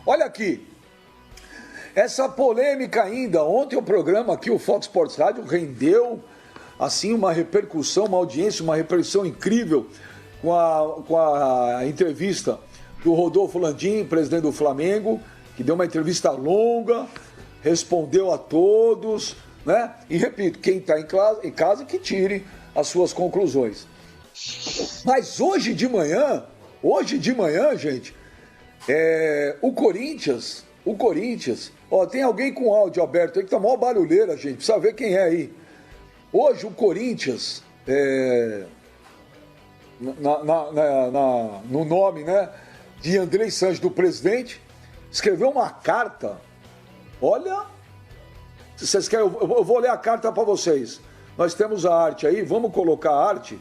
Olha aqui, essa polêmica ainda, ontem o programa aqui, o Fox Sports Rádio, rendeu assim uma repercussão, uma audiência, uma repercussão incrível com a entrevista do Rodolfo Landim, presidente do Flamengo, que deu uma entrevista longa, respondeu a todos, né? E repito, quem está em casa que tire as suas conclusões. Mas hoje de manhã, gente, o Corinthians, ó, tem alguém com áudio aberto aí que tá maior barulheira, gente, precisa ver quem é aí. Hoje o Corinthians, no nome, né, de Andrei Sanches, do presidente, escreveu uma carta. Olha, vocês querem, eu vou ler a carta para vocês. Nós temos a arte aí, vamos colocar a arte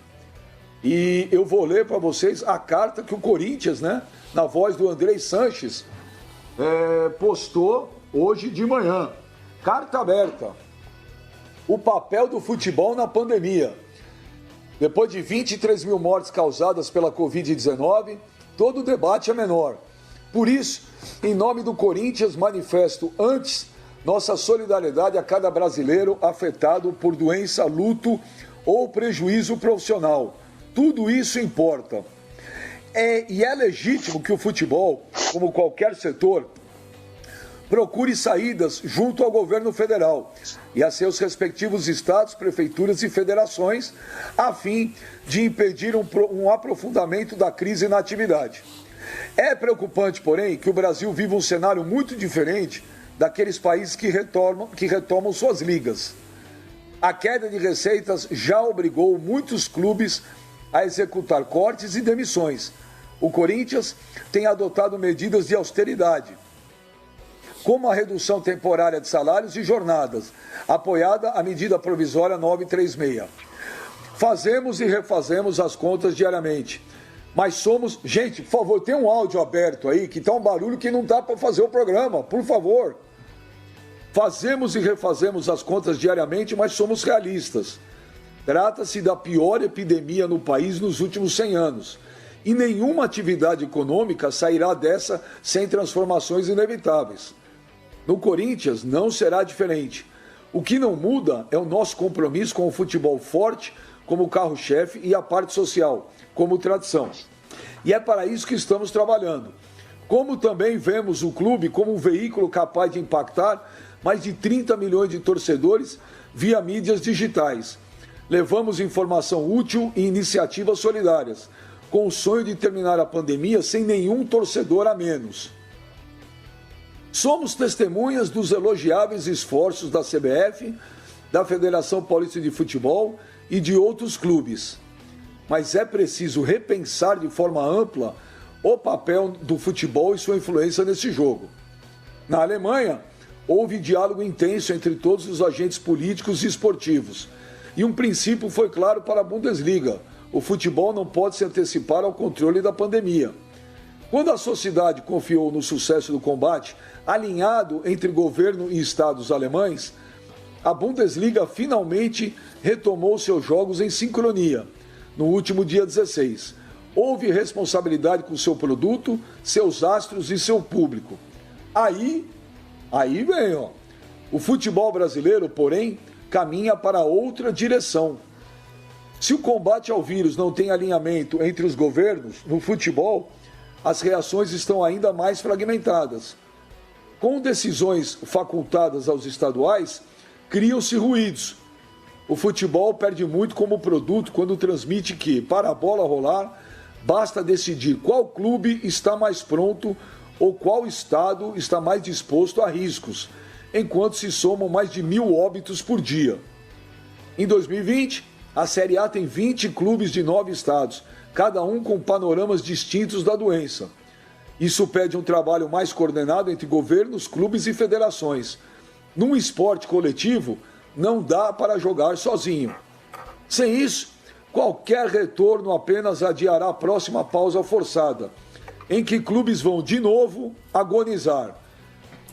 e eu vou ler para vocês a carta que o Corinthians, né, na voz do Andrei Sanches, postou hoje de manhã. Carta aberta. O papel do futebol na pandemia. Depois de 23 mil mortes causadas pela Covid-19, todo o debate é menor. Por isso, em nome do Corinthians, manifesto antes nossa solidariedade a cada brasileiro afetado por doença, luto ou prejuízo profissional. Tudo isso importa. E é legítimo que o futebol, como qualquer setor, procure saídas junto ao governo federal e a seus respectivos estados, prefeituras e federações, a fim de impedir um aprofundamento da crise na atividade. É preocupante, porém, que o Brasil viva um cenário muito diferente daqueles países que retomam suas ligas. A queda de receitas já obrigou muitos clubes a executar cortes e demissões. O Corinthians tem adotado medidas de austeridade, como a redução temporária de salários e jornadas, apoiada a medida provisória 936. Fazemos e refazemos as contas diariamente, mas somos... Gente, por favor, tem um áudio aberto aí, que tá um barulho que não dá para fazer o programa, por favor. Fazemos e refazemos as contas diariamente, mas somos realistas. Trata-se da pior epidemia no país nos últimos 100 anos. E nenhuma atividade econômica sairá dessa sem transformações inevitáveis. No Corinthians não será diferente. O que não muda é o nosso compromisso com o futebol forte como carro-chefe e a parte social, como tradição. E é para isso que estamos trabalhando. Como também vemos o clube como um veículo capaz de impactar mais de 30 milhões de torcedores via mídias digitais. Levamos informação útil e iniciativas solidárias, com o sonho de terminar a pandemia sem nenhum torcedor a menos. Somos testemunhas dos elogiáveis esforços da CBF, da Federação Paulista de Futebol e de outros clubes. Mas é preciso repensar de forma ampla o papel do futebol e sua influência nesse jogo. Na Alemanha, houve diálogo intenso entre todos os agentes políticos e esportivos. E um princípio foi claro para a Bundesliga: o futebol não pode se antecipar ao controle da pandemia. Quando a sociedade confiou no sucesso do combate, alinhado entre governo e estados alemães, a Bundesliga finalmente retomou seus jogos em sincronia, no último dia 16. Houve responsabilidade com seu produto, seus astros e seu público. Aí vem, ó. O futebol brasileiro, porém, caminha para outra direção. Se o combate ao vírus não tem alinhamento entre os governos, no futebol, as reações estão ainda mais fragmentadas. Com decisões facultadas aos estaduais, criam-se ruídos. O futebol perde muito como produto quando transmite que, para a bola rolar, basta decidir qual clube está mais pronto ou qual estado está mais disposto a riscos, enquanto se somam mais de 1.000 óbitos por dia. Em 2020, a Série A tem 20 clubes de 9 estados, cada um com panoramas distintos da doença. Isso pede um trabalho mais coordenado entre governos, clubes e federações. Num esporte coletivo, não dá para jogar sozinho. Sem isso, qualquer retorno apenas adiará a próxima pausa forçada, em que clubes vão de novo agonizar.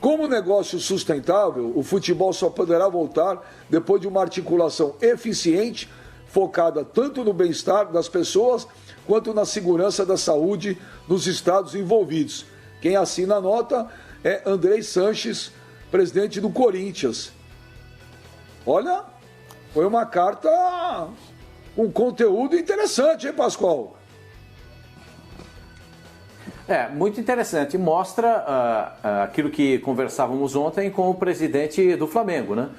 Como negócio sustentável, o futebol só poderá voltar depois de uma articulação eficiente, focada tanto no bem-estar das pessoas quanto na segurança da saúde nos estados envolvidos. Quem assina a nota é Andrei Sanches, presidente do Corinthians. Olha, foi uma carta com conteúdo interessante, hein, Pascoal? Muito interessante. Mostra aquilo que conversávamos ontem com o presidente do Flamengo, né?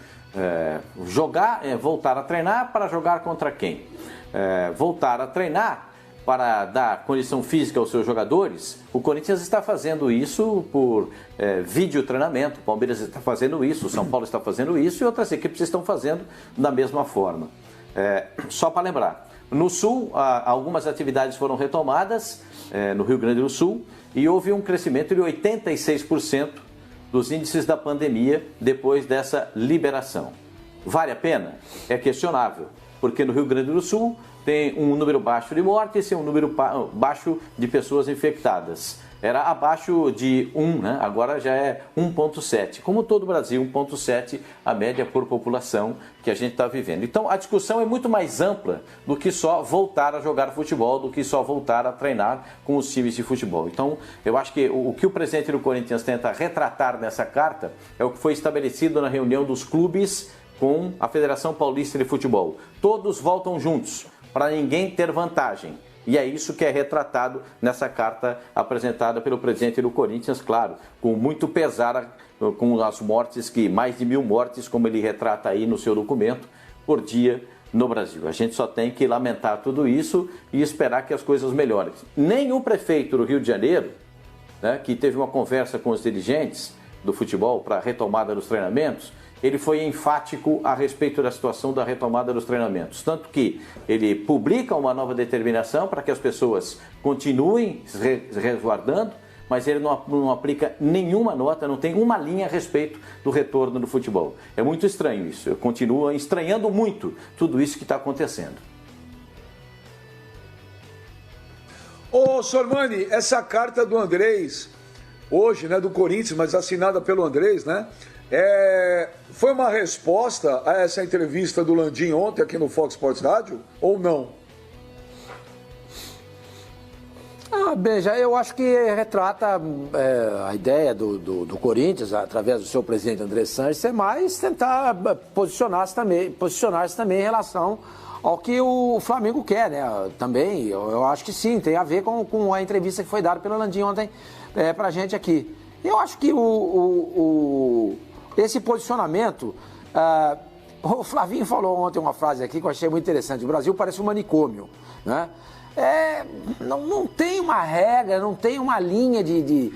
Voltar a treinar para jogar contra quem? Voltar a treinar para dar condição física aos seus jogadores. O Corinthians está fazendo isso por vídeo treinamento, o Palmeiras está fazendo isso, o São Paulo está fazendo isso e outras equipes estão fazendo da mesma forma. Só para lembrar, no Sul, algumas atividades foram retomadas, no Rio Grande do Sul, e houve um crescimento de 86% dos índices da pandemia depois dessa liberação. Vale a pena? É questionável, porque no Rio Grande do Sul tem um número baixo de mortes e um número baixo de pessoas infectadas. Era abaixo de 1, né? Agora já é 1,7. Como todo o Brasil, 1,7 a média por população que a gente está vivendo. Então a discussão é muito mais ampla do que só voltar a jogar futebol, do que só voltar a treinar com os times de futebol. Então eu acho que o que o presidente do Corinthians tenta retratar nessa carta é o que foi estabelecido na reunião dos clubes com a Federação Paulista de Futebol. Todos voltam juntos, para ninguém ter vantagem. E é isso que é retratado nessa carta apresentada pelo presidente do Corinthians, claro, com muito pesar, com as mortes, mais de 1.000 mortes, como ele retrata aí no seu documento, por dia no Brasil. A gente só tem que lamentar tudo isso e esperar que as coisas melhorem. Nem o prefeito do Rio de Janeiro, né, que teve uma conversa com os dirigentes do futebol para a retomada dos treinamentos, ele foi enfático a respeito da situação da retomada dos treinamentos. Tanto que ele publica uma nova determinação para que as pessoas continuem se resguardando, mas ele não aplica nenhuma nota, não tem uma linha a respeito do retorno do futebol. É muito estranho isso. Eu continuo estranhando muito tudo isso que está acontecendo. Ô, Sormani, essa carta do Andrés, hoje, né, do Corinthians, mas assinada pelo Andrés, né? Foi uma resposta a essa entrevista do Landim ontem aqui no Fox Sports Rádio ou não? Beja, eu acho que retrata a ideia do Corinthians, através do seu presidente André Sanches, é mais tentar posicionar-se também em relação ao que o Flamengo quer, né? Também, eu acho que sim, tem a ver com a entrevista que foi dada pelo Landim ontem pra gente aqui. Eu acho que esse posicionamento, o Flavinho falou ontem uma frase aqui que eu achei muito interessante: o Brasil parece um manicômio, né? Não tem uma regra, não tem uma linha de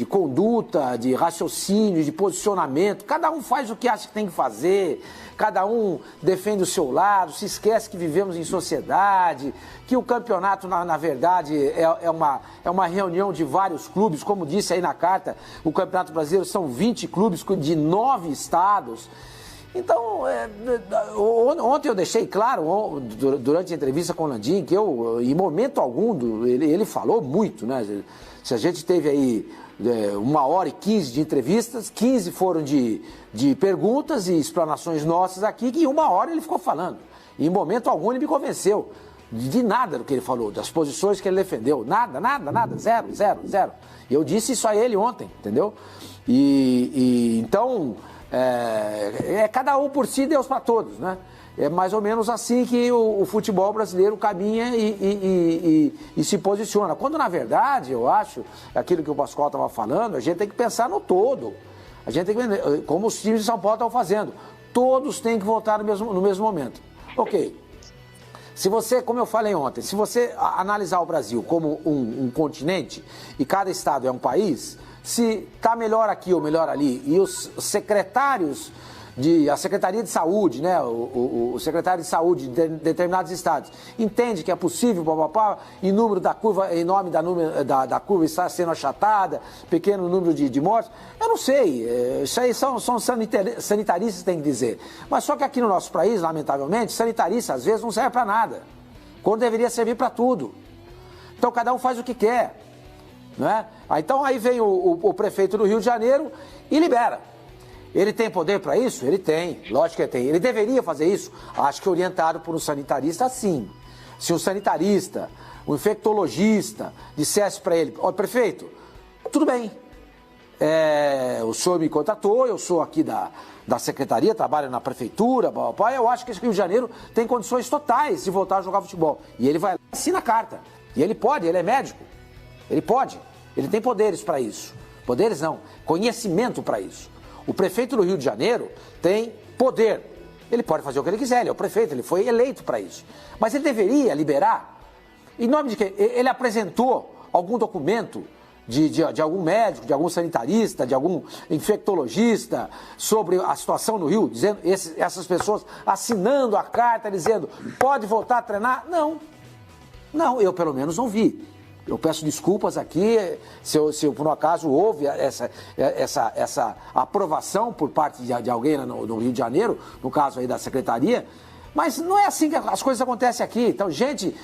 conduta, de raciocínio, de posicionamento. Cada um faz o que acha que tem que fazer, cada um defende o seu lado, se esquece que vivemos em sociedade, que o campeonato, na verdade, é uma reunião de vários clubes. Como disse aí na carta, o Campeonato Brasileiro são 20 clubes de 9 estados. Então, ontem eu deixei claro, durante a entrevista com o Landim, que eu, em momento algum, ele falou muito, né? Se a gente teve aí 1h15 de entrevistas, 15 foram de perguntas e explanações nossas aqui, que em 1 hora ele ficou falando. E em momento algum ele me convenceu de nada do que ele falou, das posições que ele defendeu. Nada, zero. E eu disse isso a ele ontem, entendeu? Então... cada um por si, Deus para todos, né? É mais ou menos assim que o futebol brasileiro caminha e se posiciona. Quando, na verdade, eu acho, aquilo que o Pascoal estava falando, a gente tem que pensar no todo. A gente tem que, como os times de São Paulo estão fazendo, todos têm que voltar no mesmo momento. Ok. Se você, como eu falei ontem, se você analisar o Brasil como um continente e cada estado é um país, se está melhor aqui ou melhor ali, e os secretários, a Secretaria de Saúde, né, o secretário de Saúde de determinados estados, entende que é possível, em número da curva, em nome da curva está sendo achatada, pequeno número de mortes, eu não sei, isso aí são sanitaristas que têm que dizer. Mas só que aqui no nosso país, lamentavelmente, sanitarista às vezes não serve para nada, quando deveria servir para tudo. Então cada um faz o que quer. Né? Então aí vem o prefeito do Rio de Janeiro e libera. Ele tem poder para isso? Ele tem, lógico que ele tem. Ele deveria fazer isso? Acho que orientado por um sanitarista, sim. Se um sanitarista, um infectologista, dissesse para ele: ó, prefeito, tudo bem. O senhor me contratou, eu sou aqui da secretaria, trabalho na prefeitura, eu acho que esse Rio de Janeiro tem condições totais de voltar a jogar futebol. E ele vai lá e assina a carta. E ele pode, ele é médico. Ele pode, ele tem poderes para isso. Poderes não, conhecimento para isso. O prefeito do Rio de Janeiro tem poder. Ele pode fazer o que ele quiser, ele é o prefeito, ele foi eleito para isso. Mas ele deveria liberar. Em nome de quê? Ele apresentou algum documento de algum médico, de algum sanitarista, de algum infectologista sobre a situação no Rio, dizendo essas pessoas assinando a carta dizendo pode voltar a treinar? Não, eu pelo menos não vi. Eu peço desculpas aqui se por um acaso houve essa aprovação por parte de alguém no Rio de Janeiro, no caso aí da secretaria, mas não é assim que as coisas acontecem aqui. Então, gente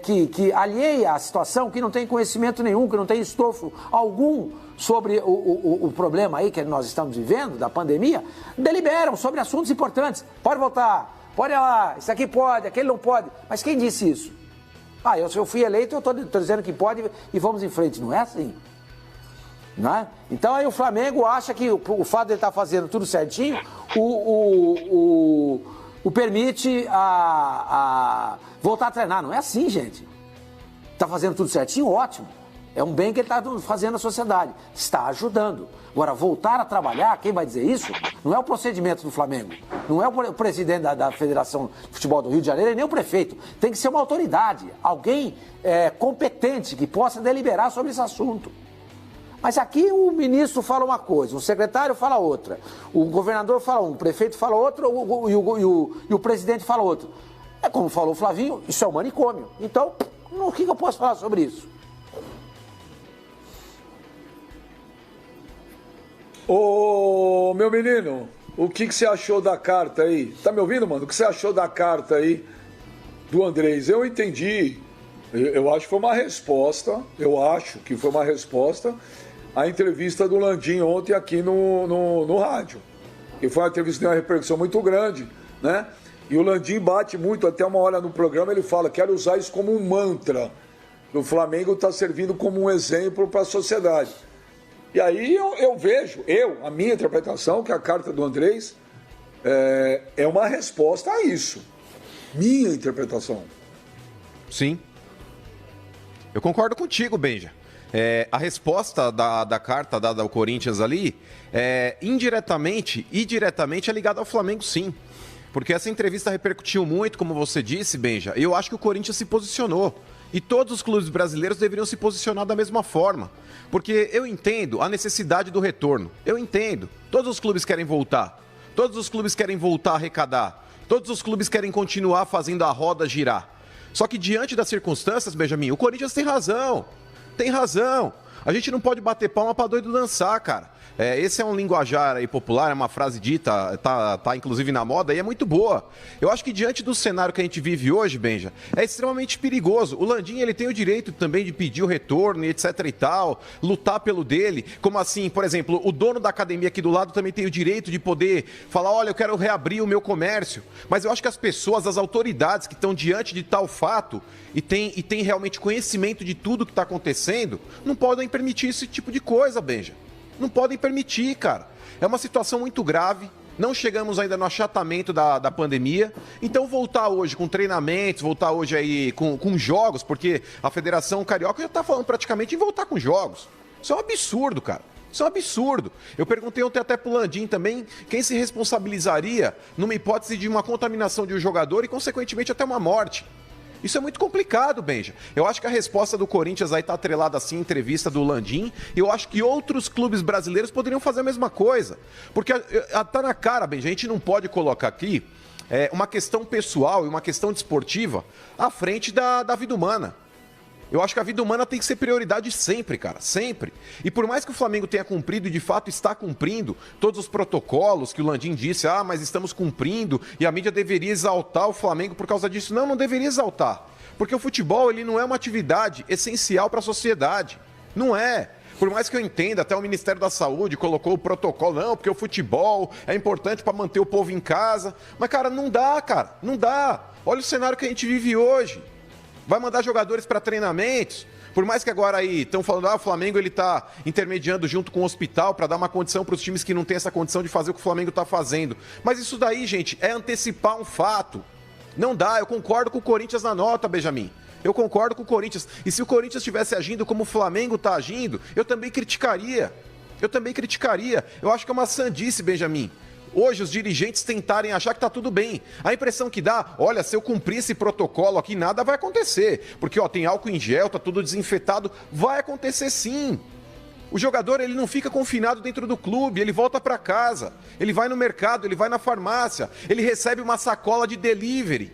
que alheia à situação, que não tem conhecimento nenhum, que não tem estofo algum sobre o problema aí que nós estamos vivendo, da pandemia, deliberam sobre assuntos importantes. Pode voltar, pode ir lá, isso aqui pode, aquele não pode. Mas quem disse isso? Eu fui eleito, eu estou dizendo que pode e vamos em frente. Não é assim. Não é? Então aí o Flamengo acha que o fato de ele estar fazendo tudo certinho o permite a voltar a treinar. Não é assim, gente. Está fazendo tudo certinho, ótimo. É um bem que ele está fazendo à sociedade. Está ajudando. Agora, voltar a trabalhar, quem vai dizer isso? Não é o procedimento do Flamengo. Não é o presidente da Federação de Futebol do Rio de Janeiro e nem o prefeito. Tem que ser uma autoridade. Alguém competente que possa deliberar sobre esse assunto. Mas aqui o ministro fala uma coisa, o secretário fala outra, o governador fala um, o prefeito fala outra e o presidente fala outra. É como falou o Flavinho, isso é um manicômio. Então, o que eu posso falar sobre isso? Ô, meu menino, o que você achou da carta aí? Tá me ouvindo, mano? O que você achou da carta aí do Andrés? Eu entendi, eu acho que foi uma resposta, à entrevista do Landim ontem aqui no rádio. Que foi uma entrevista que tem uma repercussão muito grande, né? E o Landim bate muito, até uma hora no programa ele fala, quero usar isso como um mantra. O Flamengo está servindo como um exemplo para a sociedade. E aí eu vejo, a minha interpretação, que a carta do Andrés é uma resposta a isso. Minha interpretação. Sim. Eu concordo contigo, Benja. A resposta da carta dada ao Corinthians ali, indiretamente e diretamente é ligada ao Flamengo, sim. Porque essa entrevista repercutiu muito, como você disse, Benja, e eu acho que o Corinthians se posicionou. E todos os clubes brasileiros deveriam se posicionar da mesma forma. Porque eu entendo a necessidade do retorno. Eu entendo. Todos os clubes querem voltar. Todos os clubes querem voltar a arrecadar. Todos os clubes querem continuar fazendo a roda girar. Só que diante das circunstâncias, Benjamin, o Corinthians tem razão. Tem razão. A gente não pode bater palma pra doido dançar, cara. Esse é um linguajar aí popular, é uma frase dita, tá inclusive na moda e é muito boa. Eu acho que diante do cenário que a gente vive hoje, Benja, é extremamente perigoso. O Landim, ele tem o direito também de pedir o retorno e etc e tal, lutar pelo dele. Como assim, por exemplo, o dono da academia aqui do lado também tem o direito de poder falar, olha, eu quero reabrir o meu comércio. Mas eu acho que as pessoas, as autoridades que estão diante de tal fato e tem realmente conhecimento de tudo que está acontecendo, não podem permitir esse tipo de coisa, Benja. Não podem permitir, cara. É uma situação muito grave. Não chegamos ainda no achatamento da pandemia. Então, voltar hoje com treinamentos, voltar hoje aí com jogos, porque a Federação Carioca já está falando praticamente em voltar com jogos. Isso é um absurdo, cara. Isso é um absurdo. Eu perguntei ontem até pro Landim também quem se responsabilizaria numa hipótese de uma contaminação de um jogador e, consequentemente, até uma morte. Isso é muito complicado, Benja. Eu acho que a resposta do Corinthians aí tá atrelada assim, em entrevista do Landim, e eu acho que outros clubes brasileiros poderiam fazer a mesma coisa. Porque tá na cara, Benja, a gente não pode colocar aqui uma questão pessoal e uma questão desportiva à frente da vida humana. Eu acho que a vida humana tem que ser prioridade sempre, cara, sempre. E por mais que o Flamengo tenha cumprido e de fato está cumprindo todos os protocolos que o Landim disse, mas estamos cumprindo e a mídia deveria exaltar o Flamengo por causa disso. Não deveria exaltar. Porque o futebol, ele não é uma atividade essencial para a sociedade. Não é. Por mais que eu entenda, até o Ministério da Saúde colocou o protocolo, não, porque o futebol é importante para manter o povo em casa. Mas, cara, não dá, cara, não dá. Olha o cenário que a gente vive hoje. Vai mandar jogadores para treinamentos, Por mais que agora aí estão falando, o Flamengo ele tá intermediando junto com o hospital para dar uma condição para os times que não têm essa condição de fazer o que o Flamengo está fazendo. Mas isso daí, gente, é antecipar um fato. Não dá, eu concordo com o Corinthians na nota, Benjamin. Eu concordo com o Corinthians. E se o Corinthians estivesse agindo como o Flamengo está agindo, eu também criticaria. Eu acho que é uma sandice, Benjamin. Hoje os dirigentes tentarem achar que está tudo bem. A impressão que dá, olha, se eu cumprir esse protocolo aqui, nada vai acontecer. Porque tem álcool em gel, tá tudo desinfetado. Vai acontecer sim. O jogador ele não fica confinado dentro do clube, ele volta para casa. Ele vai no mercado, ele vai na farmácia, ele recebe uma sacola de delivery.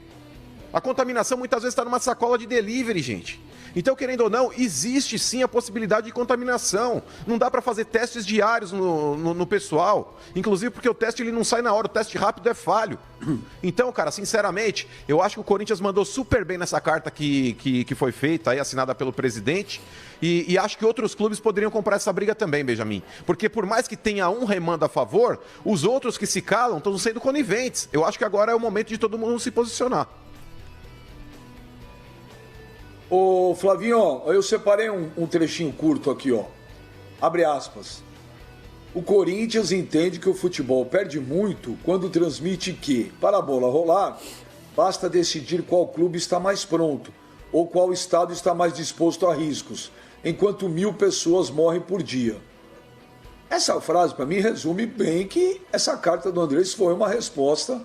A contaminação muitas vezes está numa sacola de delivery, gente. Então, querendo ou não, existe sim a possibilidade de contaminação. Não dá para fazer testes diários no pessoal. Inclusive porque o teste ele não sai na hora, o teste rápido é falho. Então, cara, sinceramente, eu acho que o Corinthians mandou super bem nessa carta que foi feita, aí, assinada pelo presidente. E acho que outros clubes poderiam comprar essa briga também, Benjamin. Porque por mais que tenha um remando a favor, os outros que se calam estão sendo coniventes. Eu acho que agora é o momento de todo mundo se posicionar. Ô Flavinho, eu separei um trechinho curto aqui, ó. Abre aspas. O Corinthians entende que o futebol perde muito quando transmite que, para a bola rolar, basta decidir qual clube está mais pronto ou qual estado está mais disposto a riscos, enquanto 1.000 pessoas morrem por dia. Essa frase, para mim, resume bem que essa carta do Andrés foi uma resposta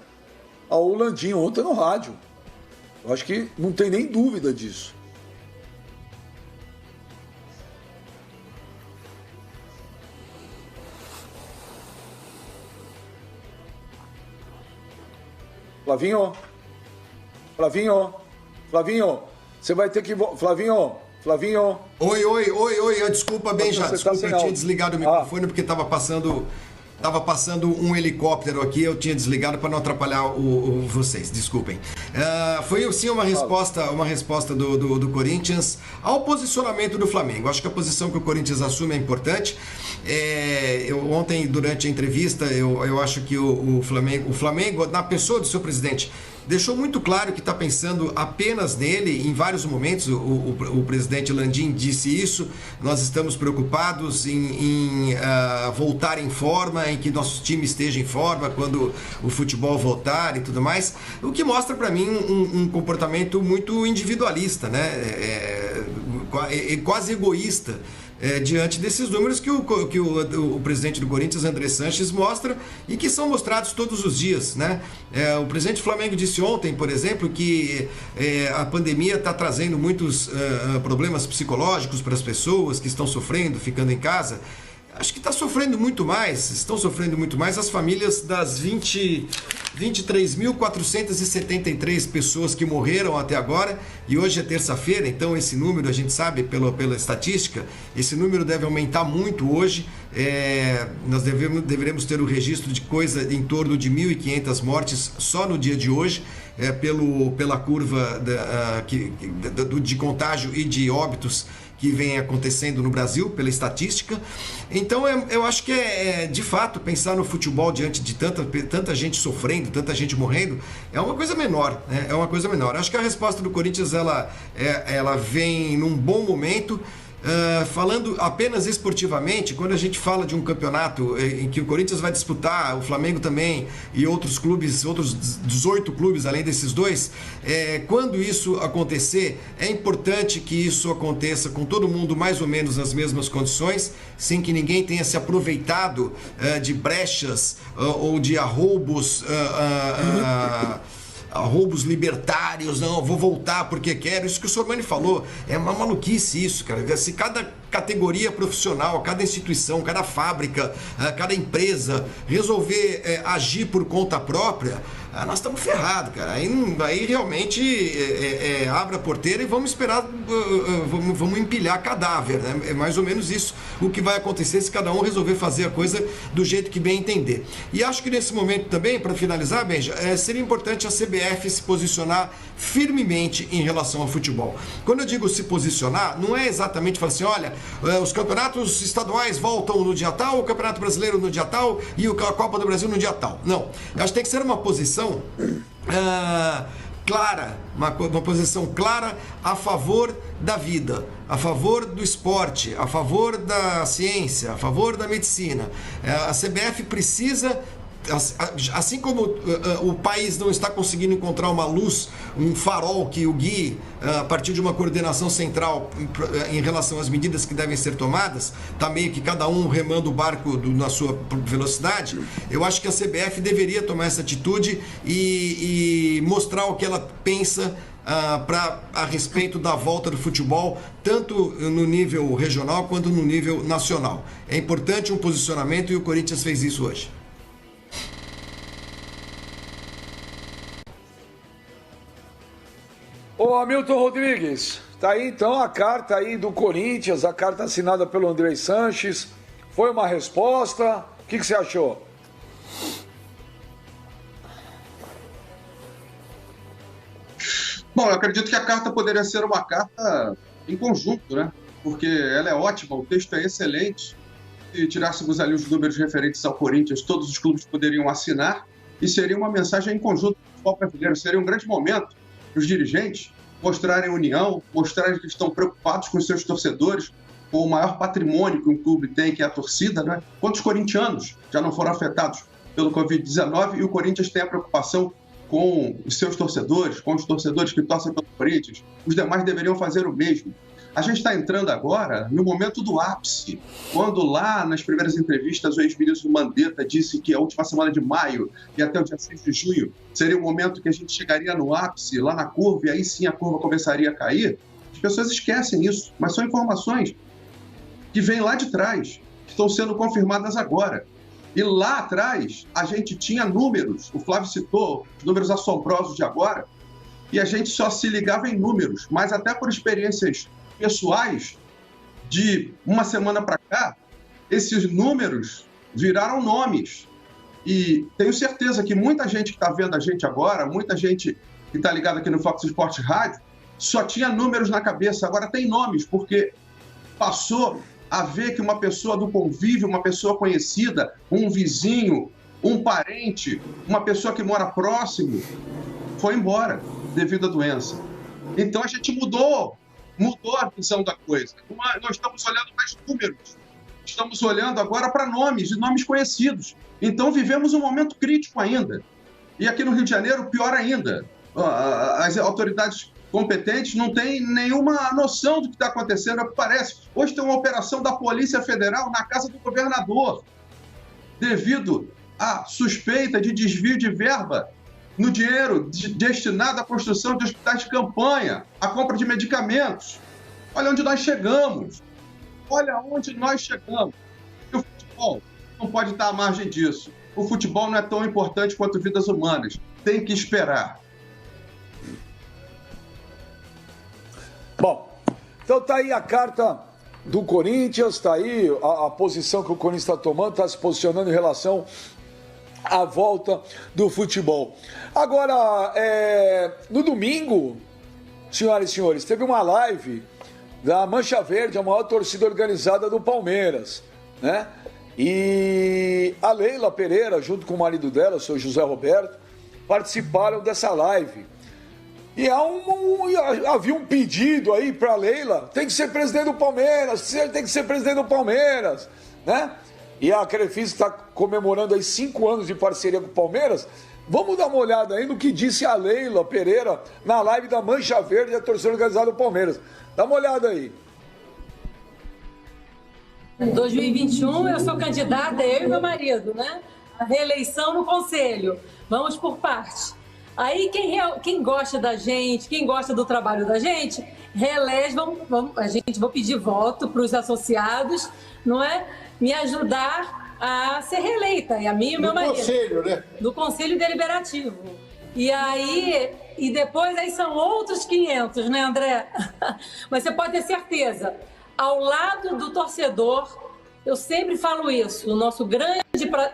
ao Landim ontem no rádio. Eu acho que não tem nem dúvida disso. Flavinho, você vai ter que... Flavinho. Oi, desculpa, Benja, desculpa, eu tinha desligado o microfone porque estava passando um helicóptero aqui, eu tinha desligado para não atrapalhar vocês, desculpem. Foi sim uma resposta do Corinthians ao posicionamento do Flamengo. Acho que a posição que o Corinthians assume é importante. Ontem, durante a entrevista, eu acho que o Flamengo, na pessoa do seu presidente, deixou muito claro que está pensando apenas nele. Em vários momentos o presidente Landim disse isso. Nós estamos preocupados em voltar em forma, em que nosso time esteja em forma quando o futebol voltar e tudo mais, o que mostra para mim um comportamento muito individualista, né? Quase egoísta. Diante desses números que o presidente do Corinthians, André Sanches, mostra e que são mostrados todos os dias, né? O presidente do Flamengo disse ontem, por exemplo, que a pandemia está trazendo muitos problemas psicológicos para as pessoas que estão sofrendo, ficando em casa. Acho que estão sofrendo muito mais as famílias das 23.473 pessoas que morreram até agora, e hoje é terça-feira, então esse número, a gente sabe pela estatística, esse número deve aumentar muito hoje. Nós deveremos ter o registro de coisa em torno de 1.500 mortes só no dia de hoje, pela curva de contágio e de óbitos que vem acontecendo no Brasil, pela estatística. Então eu acho que de fato, pensar no futebol diante de tanta gente sofrendo, tanta gente morrendo, é uma coisa menor, né? É uma coisa menor. Acho que a resposta do Corinthians ela vem num bom momento. Falando apenas esportivamente, quando a gente fala de um campeonato em que o Corinthians vai disputar, o Flamengo também e outros clubes, outros 18 clubes além desses dois, quando isso acontecer, é importante que isso aconteça com todo mundo mais ou menos nas mesmas condições, sem que ninguém tenha se aproveitado de brechas ou de arroubos libertários. Não, vou voltar porque quero. Isso que o Sormani falou, é uma maluquice isso, cara. Se cada categoria profissional, cada instituição, cada fábrica, cada empresa resolver agir por conta própria, nós estamos ferrados, cara. Aí realmente abre a porteira e vamos esperar, vamos empilhar cadáver, né? É mais ou menos isso o que vai acontecer se cada um resolver fazer a coisa do jeito que bem entender. E acho que nesse momento também, para finalizar, Benja, seria importante a CBF se posicionar firmemente em relação ao futebol. Quando eu digo se posicionar, não é exatamente falar assim, olha, os campeonatos estaduais voltam no dia tal, o Campeonato Brasileiro no dia tal e a Copa do Brasil no dia tal. Não, eu acho que tem que ser uma posição clara, uma posição clara a favor da vida, a favor do esporte, a favor da ciência, a favor da medicina. A CBF precisa, assim como o país não está conseguindo encontrar uma luz, um farol que o guie a partir de uma coordenação central em relação às medidas que devem ser tomadas, está meio que cada um remando o barco na sua velocidade. Eu acho que a CBF deveria tomar essa atitude e mostrar o que ela pensa a respeito da volta do futebol, tanto no nível regional quanto no nível nacional. É importante um posicionamento e o Corinthians fez isso hoje. Ô Hamilton Rodrigues, tá aí então a carta aí do Corinthians, a carta assinada pelo Andrei Sanches. Foi uma resposta? O que você achou? Bom, eu acredito que a carta poderia ser uma carta em conjunto, né? Porque ela é ótima, o texto é excelente. Se tirássemos ali os números referentes ao Corinthians, todos os clubes poderiam assinar e seria uma mensagem em conjunto do futebol brasileiro. Seria um grande momento para os dirigentes mostrarem união, mostrarem que estão preocupados com os seus torcedores, com o maior patrimônio que um clube tem, que é a torcida, né? Quantos corintianos já não foram afetados pelo Covid-19 e o Corinthians tem a preocupação com os seus torcedores, com os torcedores que torcem pelo Corinthians? Os demais deveriam fazer o mesmo. A gente está entrando agora no momento do ápice, quando lá nas primeiras entrevistas o ex-ministro Mandetta disse que a última semana de maio e até o dia 6 de junho seria o momento que a gente chegaria no ápice, lá na curva, e aí sim a curva começaria a cair. As pessoas esquecem isso, mas são informações que vêm lá de trás, que estão sendo confirmadas agora. E lá atrás a gente tinha números, o Flávio citou os números assombrosos de agora, e a gente só se ligava em números, mas até por experiências pessoais, de uma semana para cá, esses números viraram nomes. E tenho certeza que muita gente que está vendo a gente agora, muita gente que está ligada aqui no Fox Sports Rádio, só tinha números na cabeça, agora tem nomes, porque passou a ver que uma pessoa do convívio, uma pessoa conhecida, um vizinho, um parente, uma pessoa que mora próximo, foi embora devido à doença. Então a gente mudou a visão da coisa. Nós estamos olhando mais números, estamos olhando agora para nomes, e nomes conhecidos. Então vivemos um momento crítico ainda. E aqui no Rio de Janeiro, pior ainda, as autoridades competentes não têm nenhuma noção do que está acontecendo, é o que parece. Hoje tem uma operação da Polícia Federal na casa do governador, devido à suspeita de desvio de verba no dinheiro destinado à construção de hospitais de campanha, à compra de medicamentos. Olha onde nós chegamos. Olha onde nós chegamos. E o futebol não pode estar à margem disso. O futebol não é tão importante quanto vidas humanas. Tem que esperar. Bom, então tá aí a carta do Corinthians, tá aí a posição que o Corinthians está tomando, está se posicionando em relação à volta do futebol. Agora, no domingo, senhoras e senhores, teve uma live da Mancha Verde, a maior torcida organizada do Palmeiras, né? E a Leila Pereira, junto com o marido dela, o seu José Roberto, participaram dessa live. E havia um pedido aí para a Leila, tem que ser presidente do Palmeiras, tem que ser presidente do Palmeiras, né? E a Crefisa está comemorando aí 5 anos de parceria com o Palmeiras. Vamos dar uma olhada aí no que disse a Leila Pereira na live da Mancha Verde, a torcida organizada do Palmeiras. Dá uma olhada aí. Em 2021 eu sou candidata, eu e meu marido, né? A reeleição no conselho. Vamos por parte. Aí quem gosta da gente, quem gosta do trabalho da gente, reelege, vou pedir voto para os associados, não é? Me ajudar a ser reeleita, e a mim e o meu marido. Do conselho, né? Do Conselho Deliberativo. E depois aí são outros 500, né, André? Mas você pode ter certeza, ao lado do torcedor, eu sempre falo isso, o nosso grande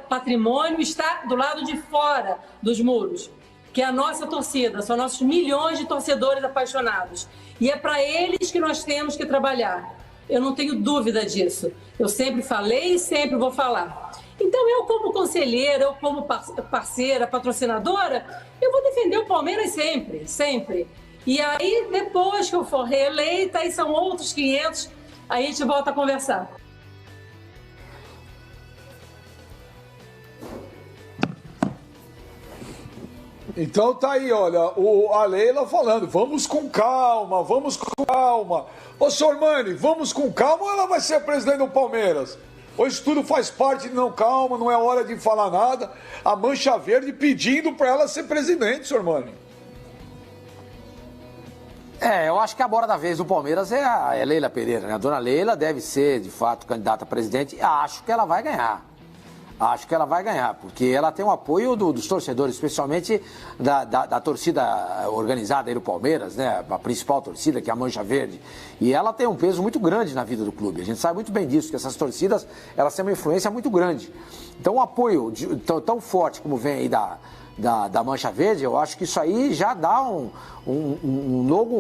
patrimônio está do lado de fora dos muros, que é a nossa torcida, são nossos milhões de torcedores apaixonados. E é para eles que nós temos que trabalhar. Eu não tenho dúvida disso. Eu sempre falei e sempre vou falar. Então, eu como conselheira, eu como parceira, patrocinadora, eu vou defender o Palmeiras sempre, sempre. E aí, depois que eu for reeleita, aí são outros 500, aí a gente volta a conversar. Então tá aí, olha, a Leila falando, vamos com calma, vamos com calma. Ô, Sormani, vamos com calma ou ela vai ser presidente do Palmeiras? Ou isso tudo faz parte de não calma, não é hora de falar nada. A Mancha Verde pedindo para ela ser presidente, Sormani. Eu acho que a bola da vez do Palmeiras é a Leila Pereira, né? A dona Leila deve ser, de fato, candidata a presidente e acho que ela vai ganhar. Acho que ela vai ganhar, porque ela tem o apoio dos torcedores, especialmente da torcida organizada aí do Palmeiras, né? A principal torcida, que é a Mancha Verde. E ela tem um peso muito grande na vida do clube. A gente sabe muito bem disso, que essas torcidas, elas têm uma influência muito grande. Então, o apoio tão forte como vem aí da Mancha Verde, eu acho que isso aí já dá um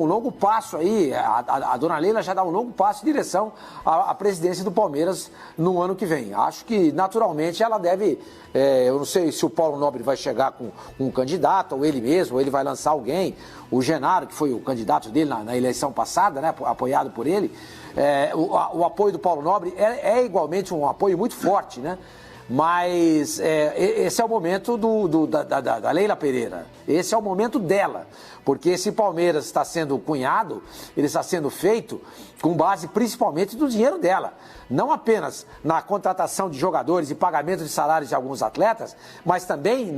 longo passo aí, a dona Leila já dá um longo passo em direção à presidência do Palmeiras no ano que vem. Acho que, naturalmente, ela deve, eu não sei se o Paulo Nobre vai chegar com um candidato, ou ele mesmo, ou ele vai lançar alguém, o Genaro, que foi o candidato dele na eleição passada, né, apoiado por ele, o apoio do Paulo Nobre é igualmente um apoio muito forte, né? Mas esse é o momento da Leila Pereira, esse é o momento dela, porque esse Palmeiras está sendo cunhado, ele está sendo feito com base principalmente do dinheiro dela, não apenas na contratação de jogadores e pagamento de salários de alguns atletas, mas também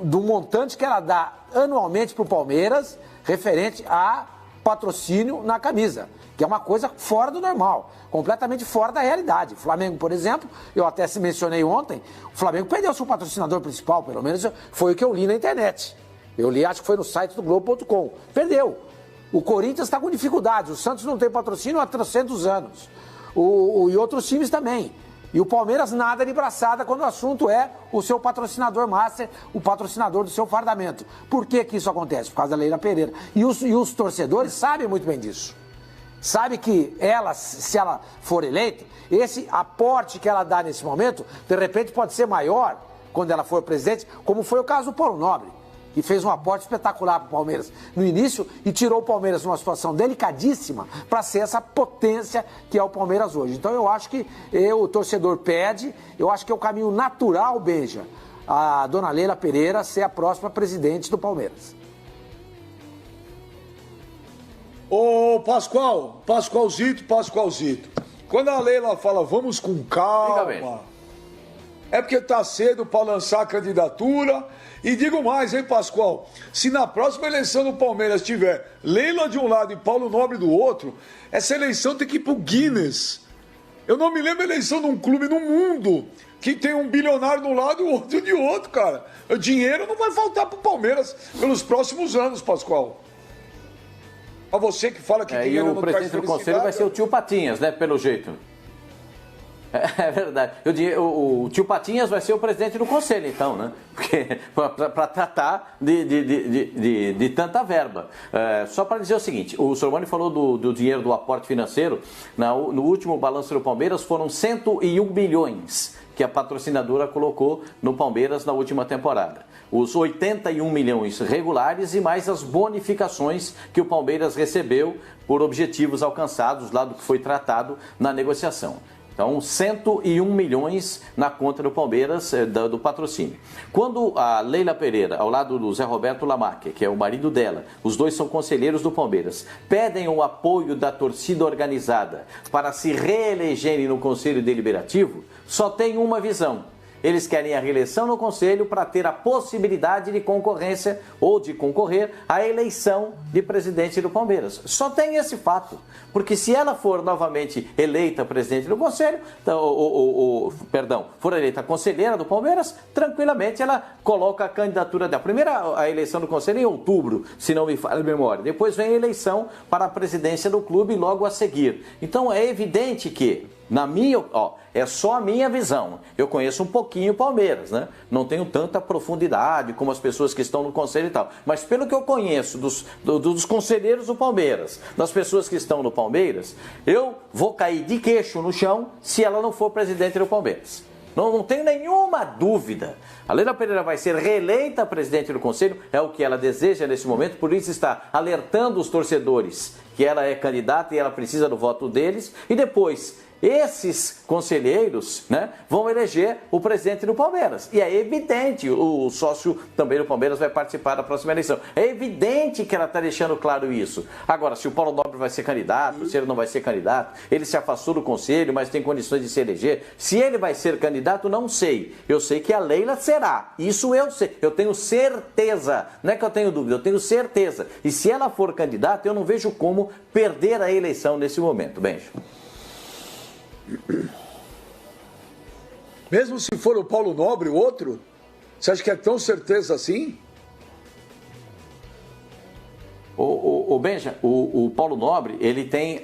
do montante que ela dá anualmente para o Palmeiras referente a patrocínio na camisa, que é uma coisa fora do normal, completamente fora da realidade. O Flamengo, por exemplo, eu até se mencionei ontem, o Flamengo perdeu seu patrocinador principal, pelo menos foi o que eu li na internet. Eu li, acho que foi no site do Globo.com. Perdeu. O Corinthians está com dificuldades, o Santos não tem patrocínio há 300 anos. E outros times também. E o Palmeiras nada de braçada quando o assunto é o seu patrocinador master, o patrocinador do seu fardamento. Por que isso acontece? Por causa da Leila Pereira. E os torcedores sabem muito bem disso. Sabe que ela, se ela for eleita, esse aporte que ela dá nesse momento, de repente pode ser maior quando ela for presidente, como foi o caso do Paulo Nobre, que fez um aporte espetacular para o Palmeiras no início e tirou o Palmeiras numa situação delicadíssima para ser essa potência que é o Palmeiras hoje. Então eu acho que o torcedor pede, eu acho que é o caminho natural, Benja, a dona Leila Pereira ser a próxima presidente do Palmeiras. Ô, Pascoalzito, quando a Leila fala vamos com calma, é porque tá cedo para lançar a candidatura. E digo mais, hein, Pascoal, se na próxima eleição do Palmeiras tiver Leila de um lado e Paulo Nobre do outro, essa eleição tem que ir pro Guinness. Eu não me lembro a eleição de um clube no mundo que tem um bilionário de um lado e o outro de outro, cara. O dinheiro não vai faltar pro Palmeiras pelos próximos anos, Pascoal. A você que fala que dinheiro não traz felicidade. E o presidente do conselho vai ser o tio Patinhas, né, pelo jeito. É verdade. O tio Patinhas vai ser o presidente do conselho, então, né? Porque para tratar de tanta verba. Só para dizer o seguinte, o Sormani falou do dinheiro do aporte financeiro. No último balanço do Palmeiras foram 101 milhões que a patrocinadora colocou no Palmeiras na última temporada. Os 81 milhões regulares e mais as bonificações que o Palmeiras recebeu por objetivos alcançados lá do que foi tratado na negociação. Então, 101 milhões na conta do Palmeiras do patrocínio. Quando a Leila Pereira, ao lado do Zé Roberto Lamarque, que é o marido dela, os dois são conselheiros do Palmeiras, pedem o apoio da torcida organizada para se reelegerem no Conselho Deliberativo, só tem uma visão. Eles querem a reeleição no Conselho para ter a possibilidade de concorrência ou de concorrer à eleição de presidente do Palmeiras. Só tem esse fato. Porque se ela for novamente eleita presidente do Conselho, for eleita conselheira do Palmeiras, tranquilamente ela coloca a candidatura dela. Primeiro a eleição do Conselho em outubro, se não me falha a memória. Depois vem a eleição para a presidência do clube logo a seguir. Então é evidente que, é só a minha visão. Eu conheço um pouquinho o Palmeiras, né? Não tenho tanta profundidade como as pessoas que estão no conselho e tal. Mas pelo que eu conheço dos conselheiros do Palmeiras, das pessoas que estão no Palmeiras, eu vou cair de queixo no chão se ela não for presidente do Palmeiras. Não tenho nenhuma dúvida. A Leila Pereira vai ser reeleita presidente do Conselho, é o que ela deseja nesse momento, por isso está alertando os torcedores que ela é candidata e ela precisa do voto deles. E depois, esses conselheiros, né, vão eleger o presidente do Palmeiras. E é evidente, o sócio também do Palmeiras vai participar da próxima eleição. É evidente que ela está deixando claro isso. Agora, se o Paulo Nobre vai ser candidato, se ele não vai ser candidato, ele se afastou do conselho, mas tem condições de se eleger. Se ele vai ser candidato, não sei. Eu sei que a Leila será. Isso eu sei. Eu tenho certeza. Não é que eu tenho dúvida, eu tenho certeza. E se ela for candidata, eu não vejo como perder a eleição nesse momento. Benjo. Mesmo se for o Paulo Nobre, o outro, você acha que é tão certeza assim? O Benja, o Paulo Nobre, ele tem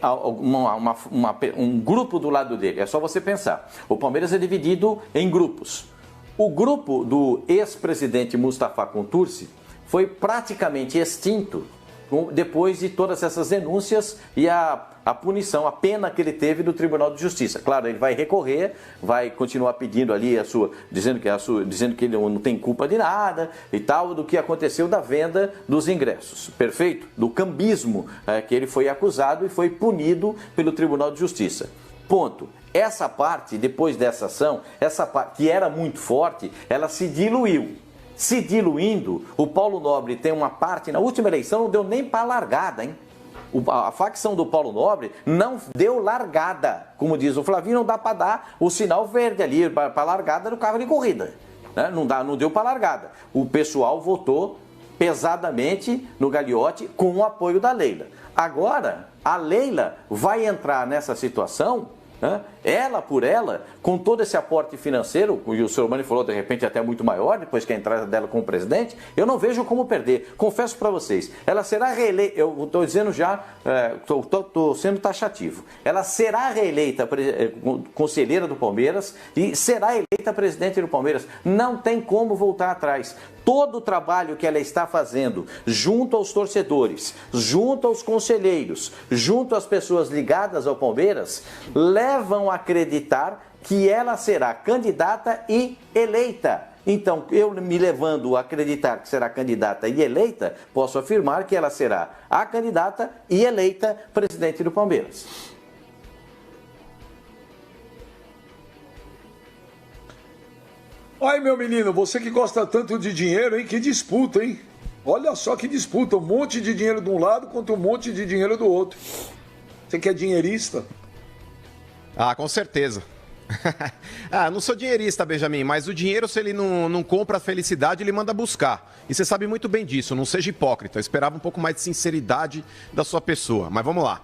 um grupo do lado dele, é só você pensar. O Palmeiras é dividido em grupos. O grupo do ex-presidente Mustafa Contursi foi praticamente extinto depois de todas essas denúncias e a punição, a pena que ele teve do Tribunal de Justiça. Claro, ele vai recorrer, vai continuar pedindo ali dizendo que ele não tem culpa de nada e tal, do que aconteceu da venda dos ingressos, perfeito? Do cambismo que ele foi acusado e foi punido pelo Tribunal de Justiça. Ponto. Essa parte, depois dessa ação, essa parte que era muito forte, ela se diluiu. Se diluindo, o Paulo Nobre tem uma parte, na última eleição não deu nem para largada, hein? A facção do Paulo Nobre não deu largada. Como diz o Flavinho, não dá para dar o sinal verde ali, para largada do carro de corrida. Né? Não deu para largada. O pessoal votou pesadamente no Gagliotti com o apoio da Leila. Agora, a Leila vai entrar nessa situação, né? Ela por ela, com todo esse aporte financeiro, e o senhor Mani falou de repente até muito maior, depois que a entrada dela como presidente, eu não vejo como perder. Confesso para vocês, ela será reeleita, eu estou dizendo já, estou sendo taxativo, ela será reeleita conselheira do Palmeiras e será eleita presidente do Palmeiras. Não tem como voltar atrás. Todo o trabalho que ela está fazendo junto aos torcedores, junto aos conselheiros, junto às pessoas ligadas ao Palmeiras, levam a acreditar que ela será candidata e eleita. Então, eu me levando a acreditar que será candidata e eleita, posso afirmar que ela será a candidata e eleita presidente do Palmeiras. Ai, meu menino, você que gosta tanto de dinheiro, hein? Que disputa, hein? Olha só que disputa, um monte de dinheiro de um lado contra um monte de dinheiro do outro. Você que é dinheirista? Ah, com certeza. Não sou dinheirista, Benjamin, mas o dinheiro, se ele não compra a felicidade, ele manda buscar. E você sabe muito bem disso, não seja hipócrita. Eu esperava um pouco mais de sinceridade da sua pessoa, mas vamos lá.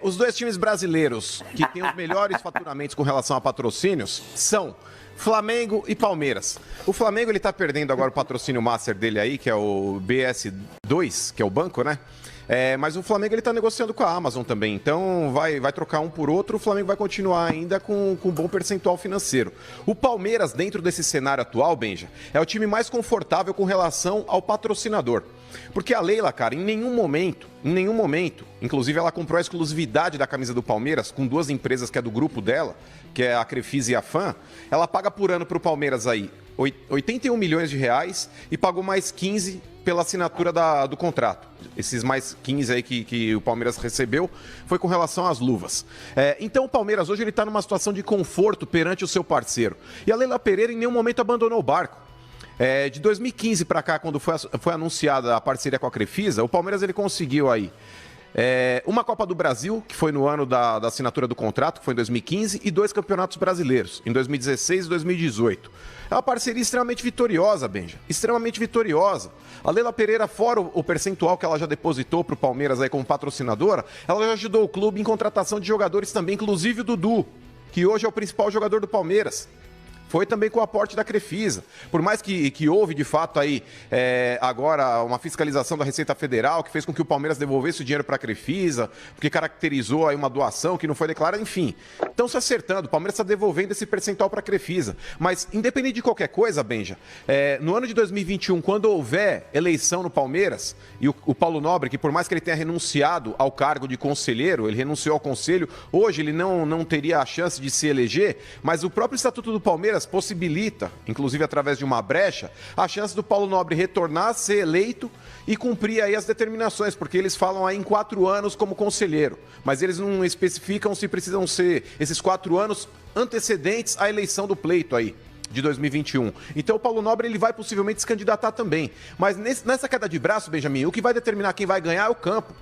Os dois times brasileiros que têm os melhores faturamentos com relação a patrocínios são Flamengo e Palmeiras. O Flamengo, ele tá perdendo agora o patrocínio master dele aí, que é o BS2, que é o banco, né? Mas o Flamengo, ele tá negociando com a Amazon também, então vai trocar um por outro, o Flamengo vai continuar ainda com um bom percentual financeiro. O Palmeiras, dentro desse cenário atual, Benja, é o time mais confortável com relação ao patrocinador. Porque a Leila, cara, em nenhum momento, inclusive ela comprou a exclusividade da camisa do Palmeiras com duas empresas que é do grupo dela, que é a Crefisa e a FAM, ela paga por ano pro Palmeiras aí 81 milhões de reais e pagou mais 15 pela assinatura do contrato. Esses mais 15 aí que o Palmeiras recebeu foi com relação às luvas. Então o Palmeiras hoje ele está numa situação de conforto perante o seu parceiro. E a Leila Pereira em nenhum momento abandonou o barco. De 2015 para cá, quando foi anunciada a parceria com a Crefisa, o Palmeiras ele conseguiu aí uma Copa do Brasil, que foi no ano da assinatura do contrato, que foi em 2015, e 2 campeonatos brasileiros, em 2016 e 2018. É uma parceria extremamente vitoriosa, Benja, extremamente vitoriosa. A Leila Pereira, fora o percentual que ela já depositou para o Palmeiras aí como patrocinadora, ela já ajudou o clube em contratação de jogadores também, inclusive o Dudu, que hoje é o principal jogador do Palmeiras. foi também com o aporte da Crefisa. Por mais que houve, de fato, aí agora uma fiscalização da Receita Federal, que fez com que o Palmeiras devolvesse o dinheiro para a Crefisa, porque caracterizou aí uma doação que não foi declarada, enfim. Estão se acertando, o Palmeiras está devolvendo esse percentual para a Crefisa. Mas, independente de qualquer coisa, Benja, no ano de 2021, quando houver eleição no Palmeiras, e o Paulo Nobre, que por mais que ele tenha renunciado ao cargo de conselheiro, ele renunciou ao conselho, hoje ele não teria a chance de se eleger, mas o próprio Estatuto do Palmeiras possibilita, inclusive através de uma brecha, a chance do Paulo Nobre retornar, ser eleito e cumprir aí as determinações, porque eles falam aí em 4 anos como conselheiro, mas eles não especificam se precisam ser esses 4 anos antecedentes à eleição do pleito aí de 2021. Então o Paulo Nobre ele vai possivelmente se candidatar também. Mas nessa queda de braço, Benjamin, o que vai determinar quem vai ganhar é o campo.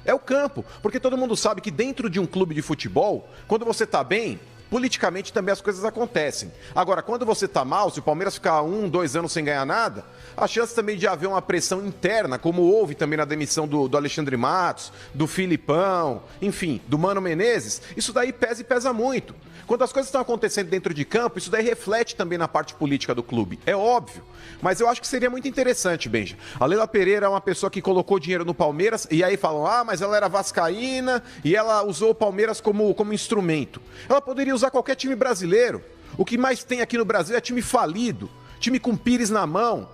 É o campo, porque todo mundo sabe que dentro de um clube de futebol, quando você está bem, politicamente também as coisas acontecem. Agora, quando você está mal, se o Palmeiras ficar 1, 2 anos sem ganhar nada, a chance também de haver uma pressão interna, como houve também na demissão do Alexandre Matos, do Filipão, enfim, do Mano Menezes, isso daí pesa e pesa muito. Quando as coisas estão acontecendo dentro de campo, isso daí reflete também na parte política do clube. É óbvio. Mas eu acho que seria muito interessante, Benja. A Leila Pereira é uma pessoa que colocou dinheiro no Palmeiras, e aí falam, mas ela era vascaína e ela usou o Palmeiras como instrumento. Ela poderia usar qualquer time brasileiro. O que mais tem aqui no Brasil é time falido, time com pires na mão.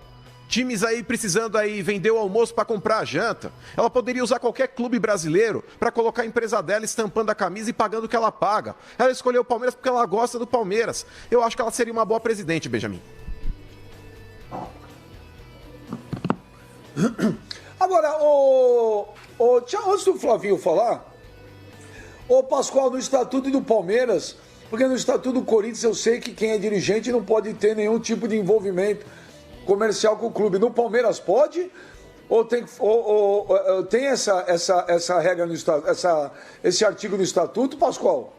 Times aí precisando aí vender o almoço para comprar a janta. Ela poderia usar qualquer clube brasileiro para colocar a empresa dela estampando a camisa e pagando o que ela paga. Ela escolheu o Palmeiras porque ela gosta do Palmeiras. Eu acho que ela seria uma boa presidente, Benjamin. Agora, antes do Flavinho falar, Pascoal, no Estatuto do Palmeiras, porque no Estatuto do Corinthians eu sei que quem é dirigente não pode ter nenhum tipo de envolvimento comercial com o clube. No Palmeiras pode? Ou tem essa regra no esse artigo no Estatuto, Pascoal?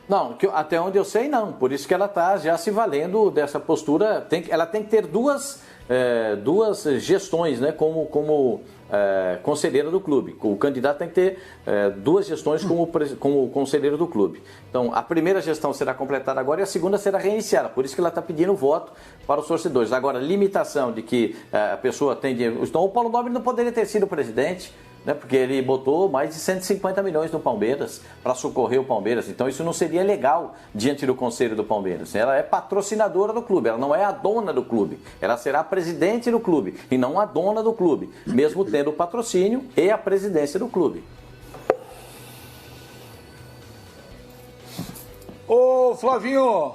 Não, até onde eu sei, não. Por isso que ela está já se valendo dessa postura. Ela tem que ter duas gestões, né, como conselheira do clube. O candidato tem que ter 2 gestões como conselheiro do clube. Então, a primeira gestão será completada agora e a segunda será reiniciada. Por isso que ela está pedindo voto para os torcedores. Agora, limitação de que a pessoa tem dinheiro. Então, o Paulo Nobre não poderia ter sido presidente, né, porque ele botou mais de 150 milhões no Palmeiras para socorrer o Palmeiras. Então isso não seria legal diante do conselho do Palmeiras. Ela é patrocinadora do clube, ela não é a dona do clube. Ela será presidente do clube e não a dona do clube, mesmo tendo o patrocínio e a presidência do clube. Ô Flavinho,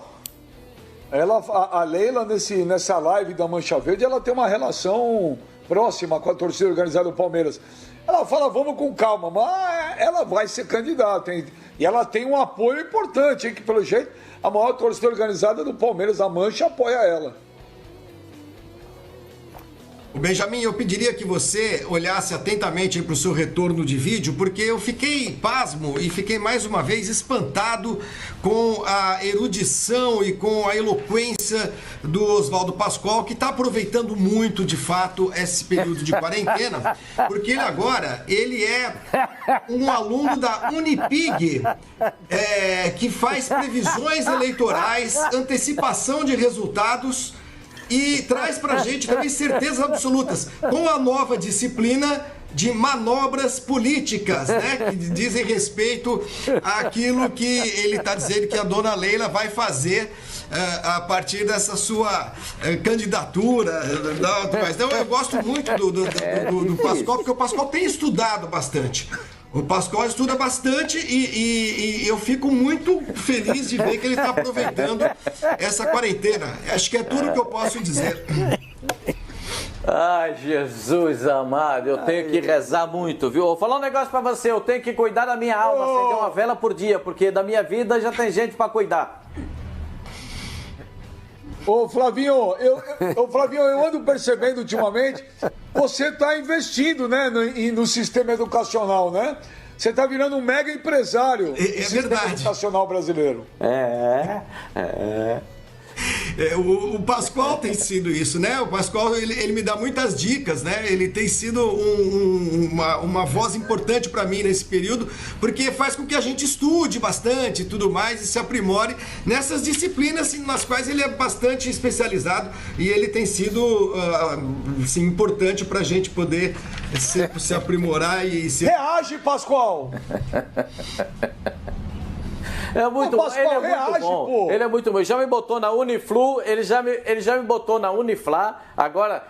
a Leila nessa live da Mancha Verde, ela tem uma relação próxima com a torcida organizada do Palmeiras. Ela fala, vamos com calma, mas ela vai ser candidata, hein? E ela tem um apoio importante, hein? Que pelo jeito a maior torcida organizada do Palmeiras, a Mancha, apoia ela. O Benjamin, eu pediria que você olhasse atentamente para o seu retorno de vídeo, porque eu fiquei pasmo e fiquei mais uma vez espantado com a erudição e com a eloquência do Oswaldo Pascoal, que está aproveitando muito, de fato, esse período de quarentena, porque ele é um aluno da Unipig, que faz previsões eleitorais, antecipação de resultados, e traz pra gente também certezas absolutas com a nova disciplina de manobras políticas, né? Que dizem respeito àquilo que ele está dizendo que a dona Leila vai fazer a partir dessa sua candidatura. Então eu gosto muito do Pascoal, porque o Pascoal tem estudado bastante. O Pascoal estuda bastante e eu fico muito feliz de ver que ele está aproveitando essa quarentena. Acho que é tudo que eu posso dizer. Ai, Jesus amado, eu tenho que rezar muito, viu? Vou falar um negócio pra você, eu tenho que cuidar da minha alma, acender uma vela por dia, porque da minha vida já tem gente pra cuidar. Ô Flavinho, eu ando percebendo ultimamente, você está investindo, né, no sistema educacional, né? Você está virando um mega empresário do sistema educacional brasileiro. O Pascoal tem sido isso, né? O Pascoal, ele me dá muitas dicas, né? Ele tem sido uma voz importante para mim nesse período, porque faz com que a gente estude bastante e tudo mais e se aprimore nessas disciplinas nas quais ele é bastante especializado, e ele tem sido assim, importante para a gente poder se aprimorar e se... Reage, Pascoal! É muito bom, ele é muito bom. Pô. Ele é muito bom. Ele já me botou na Uniflu, ele já me botou na Unifla. Agora,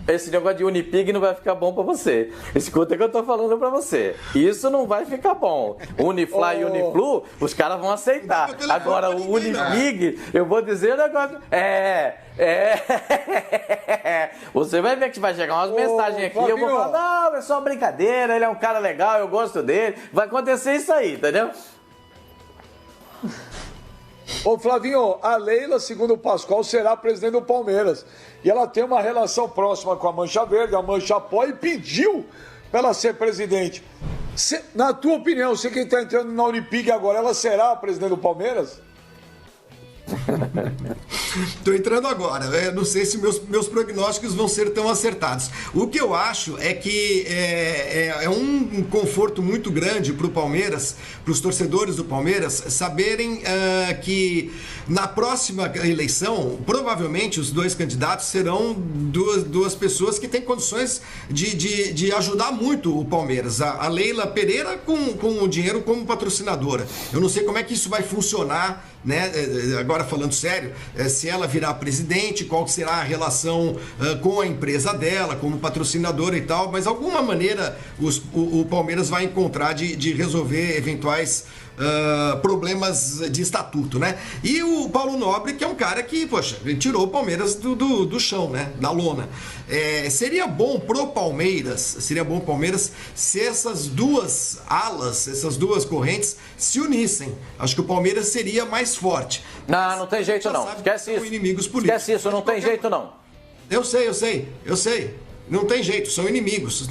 esse negócio de Unipig não vai ficar bom pra você. Escuta o que eu tô falando pra você. Isso não vai ficar bom. Unifla e Uniflu, os caras vão aceitar. Agora, o Unipig, eu vou dizer o negócio... Você vai ver que vai chegar umas mensagens aqui. Eu vou falar, não, é só brincadeira, ele é um cara legal, eu gosto dele. Vai acontecer isso aí, entendeu? Ô Flavinho, a Leila, segundo o Pascoal, será presidente do Palmeiras. E ela tem uma relação próxima com a Mancha Verde, a Mancha apoia e pediu para ela ser presidente. Na tua opinião, você que está entrando na Unipig agora, ela será a presidente do Palmeiras? Tô entrando agora, não sei se meus prognósticos vão ser tão acertados. O que eu acho é que é um conforto muito grande para o Palmeiras, para os torcedores do Palmeiras, saberem que na próxima eleição, provavelmente os dois candidatos serão duas pessoas que têm condições de ajudar muito o Palmeiras. A Leila Pereira com o dinheiro como patrocinadora. Eu não sei como é que isso vai funcionar, né? Agora falando sério, se ela virar presidente, qual será a relação com a empresa dela, como patrocinadora e tal, mas alguma maneira o Palmeiras vai encontrar de resolver eventuais problemas de estatuto, né? E o Paulo Nobre, que é um cara que, poxa, tirou o Palmeiras do chão, né? Da lona. Seria bom pro Palmeiras, se essas duas alas, essas duas correntes se unissem. Acho que o Palmeiras seria mais forte. Não tem jeito não. Esquece isso. Inimigos políticos. Esquece isso, não tem jeito não. Eu sei. Não tem jeito, são inimigos.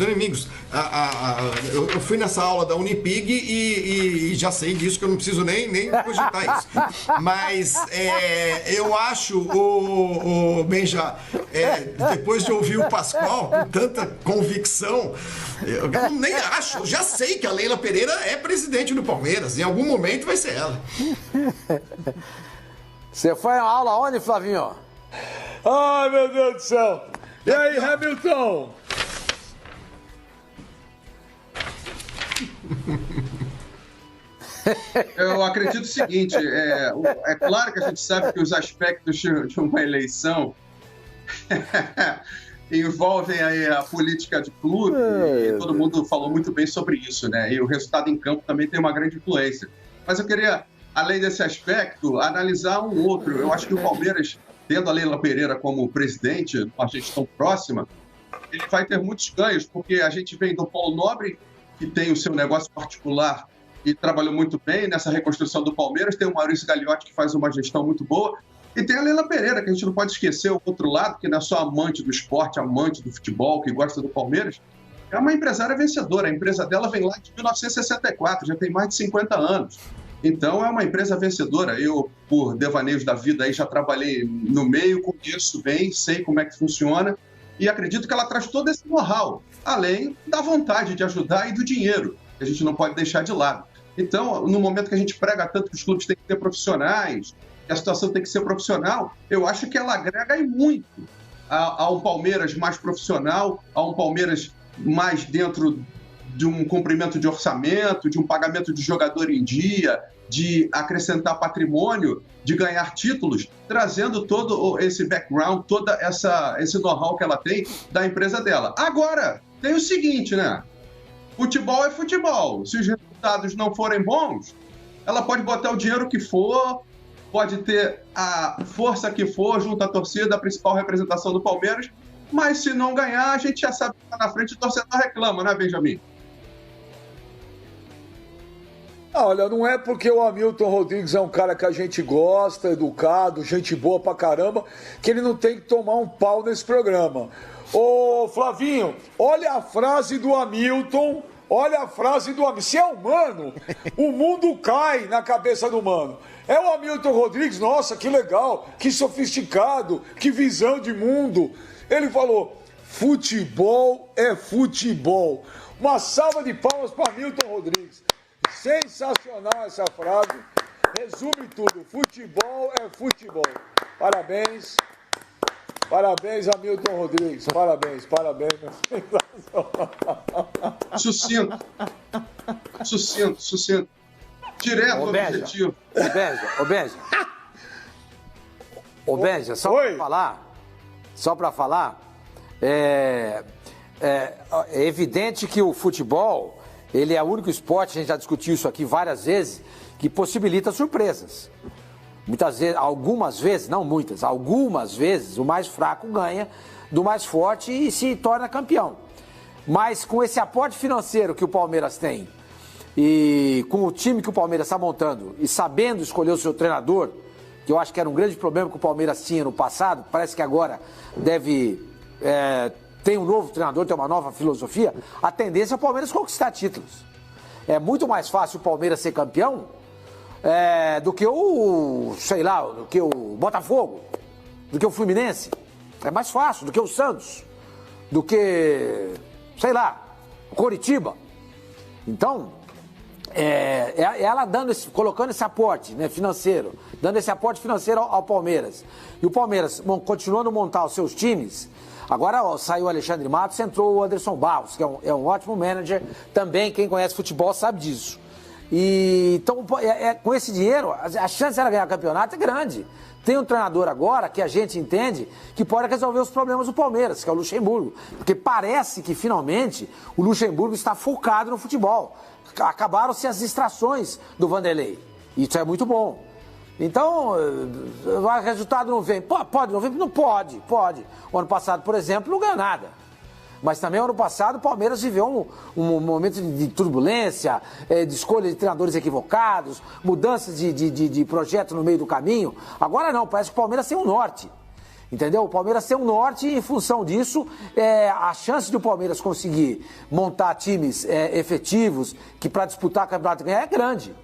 Eu fui nessa aula da Unipig e já sei disso, que eu não preciso nem cogitar isso. Mas eu acho, o Benja, depois de ouvir o Pascoal com tanta convicção, eu nem acho, eu já sei que a Leila Pereira é presidente do Palmeiras. Em algum momento vai ser ela. Você foi a aula onde, Flavinho? Ai, meu Deus do céu! E aí, Hamilton? Eu acredito o seguinte, é claro que a gente sabe que os aspectos de uma eleição envolvem aí a política de clube, e todo mundo falou muito bem sobre isso, né? E o resultado em campo também tem uma grande influência. Mas eu queria, além desse aspecto, analisar um outro. Eu acho que o Palmeiras, tendo a Leila Pereira como presidente, uma gestão próxima, ele vai ter muitos ganhos, porque a gente vem do Paulo Nobre, que tem o seu negócio particular e trabalhou muito bem nessa reconstrução do Palmeiras, tem o Maurício Gagliotti, que faz uma gestão muito boa, e tem a Leila Pereira, que a gente não pode esquecer o outro lado, que não é só amante do esporte, amante do futebol, que gosta do Palmeiras, é uma empresária vencedora. A empresa dela vem lá de 1964, já tem mais de 50 anos. Então, é uma empresa vencedora. Eu, por devaneios da vida, aí já trabalhei no meio, conheço bem, sei como é que funciona e acredito que ela traz todo esse know-how, além da vontade de ajudar e do dinheiro, que a gente não pode deixar de lado. Então, no momento que a gente prega tanto que os clubes têm que ter profissionais, que a situação tem que ser profissional, eu acho que ela agrega e muito a um Palmeiras mais profissional, a um Palmeiras mais dentro de um cumprimento de orçamento, de um pagamento de jogador em dia, de acrescentar patrimônio, de ganhar títulos, trazendo todo esse background, toda esse know-how que ela tem da empresa dela. Agora, tem o seguinte, né? Futebol é futebol. Se os resultados não forem bons, ela pode botar o dinheiro que for, pode ter a força que for junto à torcida, a principal representação do Palmeiras, mas se não ganhar, a gente já sabe que lá na frente o torcedor reclama, né, Benjamin? Olha, não é porque o Hamilton Rodrigues é um cara que a gente gosta, educado, gente boa pra caramba, que ele não tem que tomar um pau nesse programa. Ô, Flavinho, olha a frase do Hamilton Olha a frase do homem. Se é humano, o mundo cai na cabeça do humano. É o Hamilton Rodrigues, nossa, que legal, que sofisticado, que visão de mundo. Ele falou, futebol é futebol. Uma salva de palmas para Hamilton Rodrigues. Sensacional essa frase. Resume tudo. Futebol é futebol. Parabéns. Parabéns, Hamilton Rodrigues. Parabéns, meu Sucinto. Direto ao objetivo. Ô, Benja, só para falar, é evidente que o futebol, ele é o único esporte, a gente já discutiu isso aqui várias vezes, que possibilita surpresas. Muitas vezes, algumas vezes, não muitas, algumas vezes o mais fraco ganha do mais forte e se torna campeão. Mas com esse aporte financeiro que o Palmeiras tem e com o time que o Palmeiras está montando e sabendo escolher o seu treinador, que eu acho que era um grande problema que o Palmeiras tinha no passado, parece que agora tem um novo treinador, tem uma nova filosofia, a tendência é o Palmeiras conquistar títulos. É muito mais fácil o Palmeiras ser campeão do que do que o Botafogo, do que o Fluminense. É mais fácil, do que o Santos, do que, o Coritiba. Então, ela colocando esse aporte financeiro, dando esse aporte financeiro ao Palmeiras. E o Palmeiras continuando a montar os seus times. Agora saiu o Alexandre Matos, entrou o Anderson Barros, que é um ótimo manager. Também, quem conhece futebol sabe disso. E, então, com esse dinheiro, a chance de ela ganhar o campeonato é grande. Tem um treinador agora que a gente entende que pode resolver os problemas do Palmeiras, que é o Luxemburgo. Porque parece que, finalmente, o Luxemburgo está focado no futebol. Acabaram-se as distrações do Vanderlei. Isso é muito bom. Então, o resultado não vem. Pode não vir? Não pode. O ano passado, por exemplo, não ganhou nada. Mas também, ano passado, o Palmeiras viveu um momento de turbulência, de escolha de treinadores equivocados, mudanças de projeto no meio do caminho. Agora não, parece que o Palmeiras tem um norte. Entendeu? O Palmeiras tem um norte e, em função disso, a chance do Palmeiras conseguir montar times efetivos que para disputar o campeonato ganhar é grande.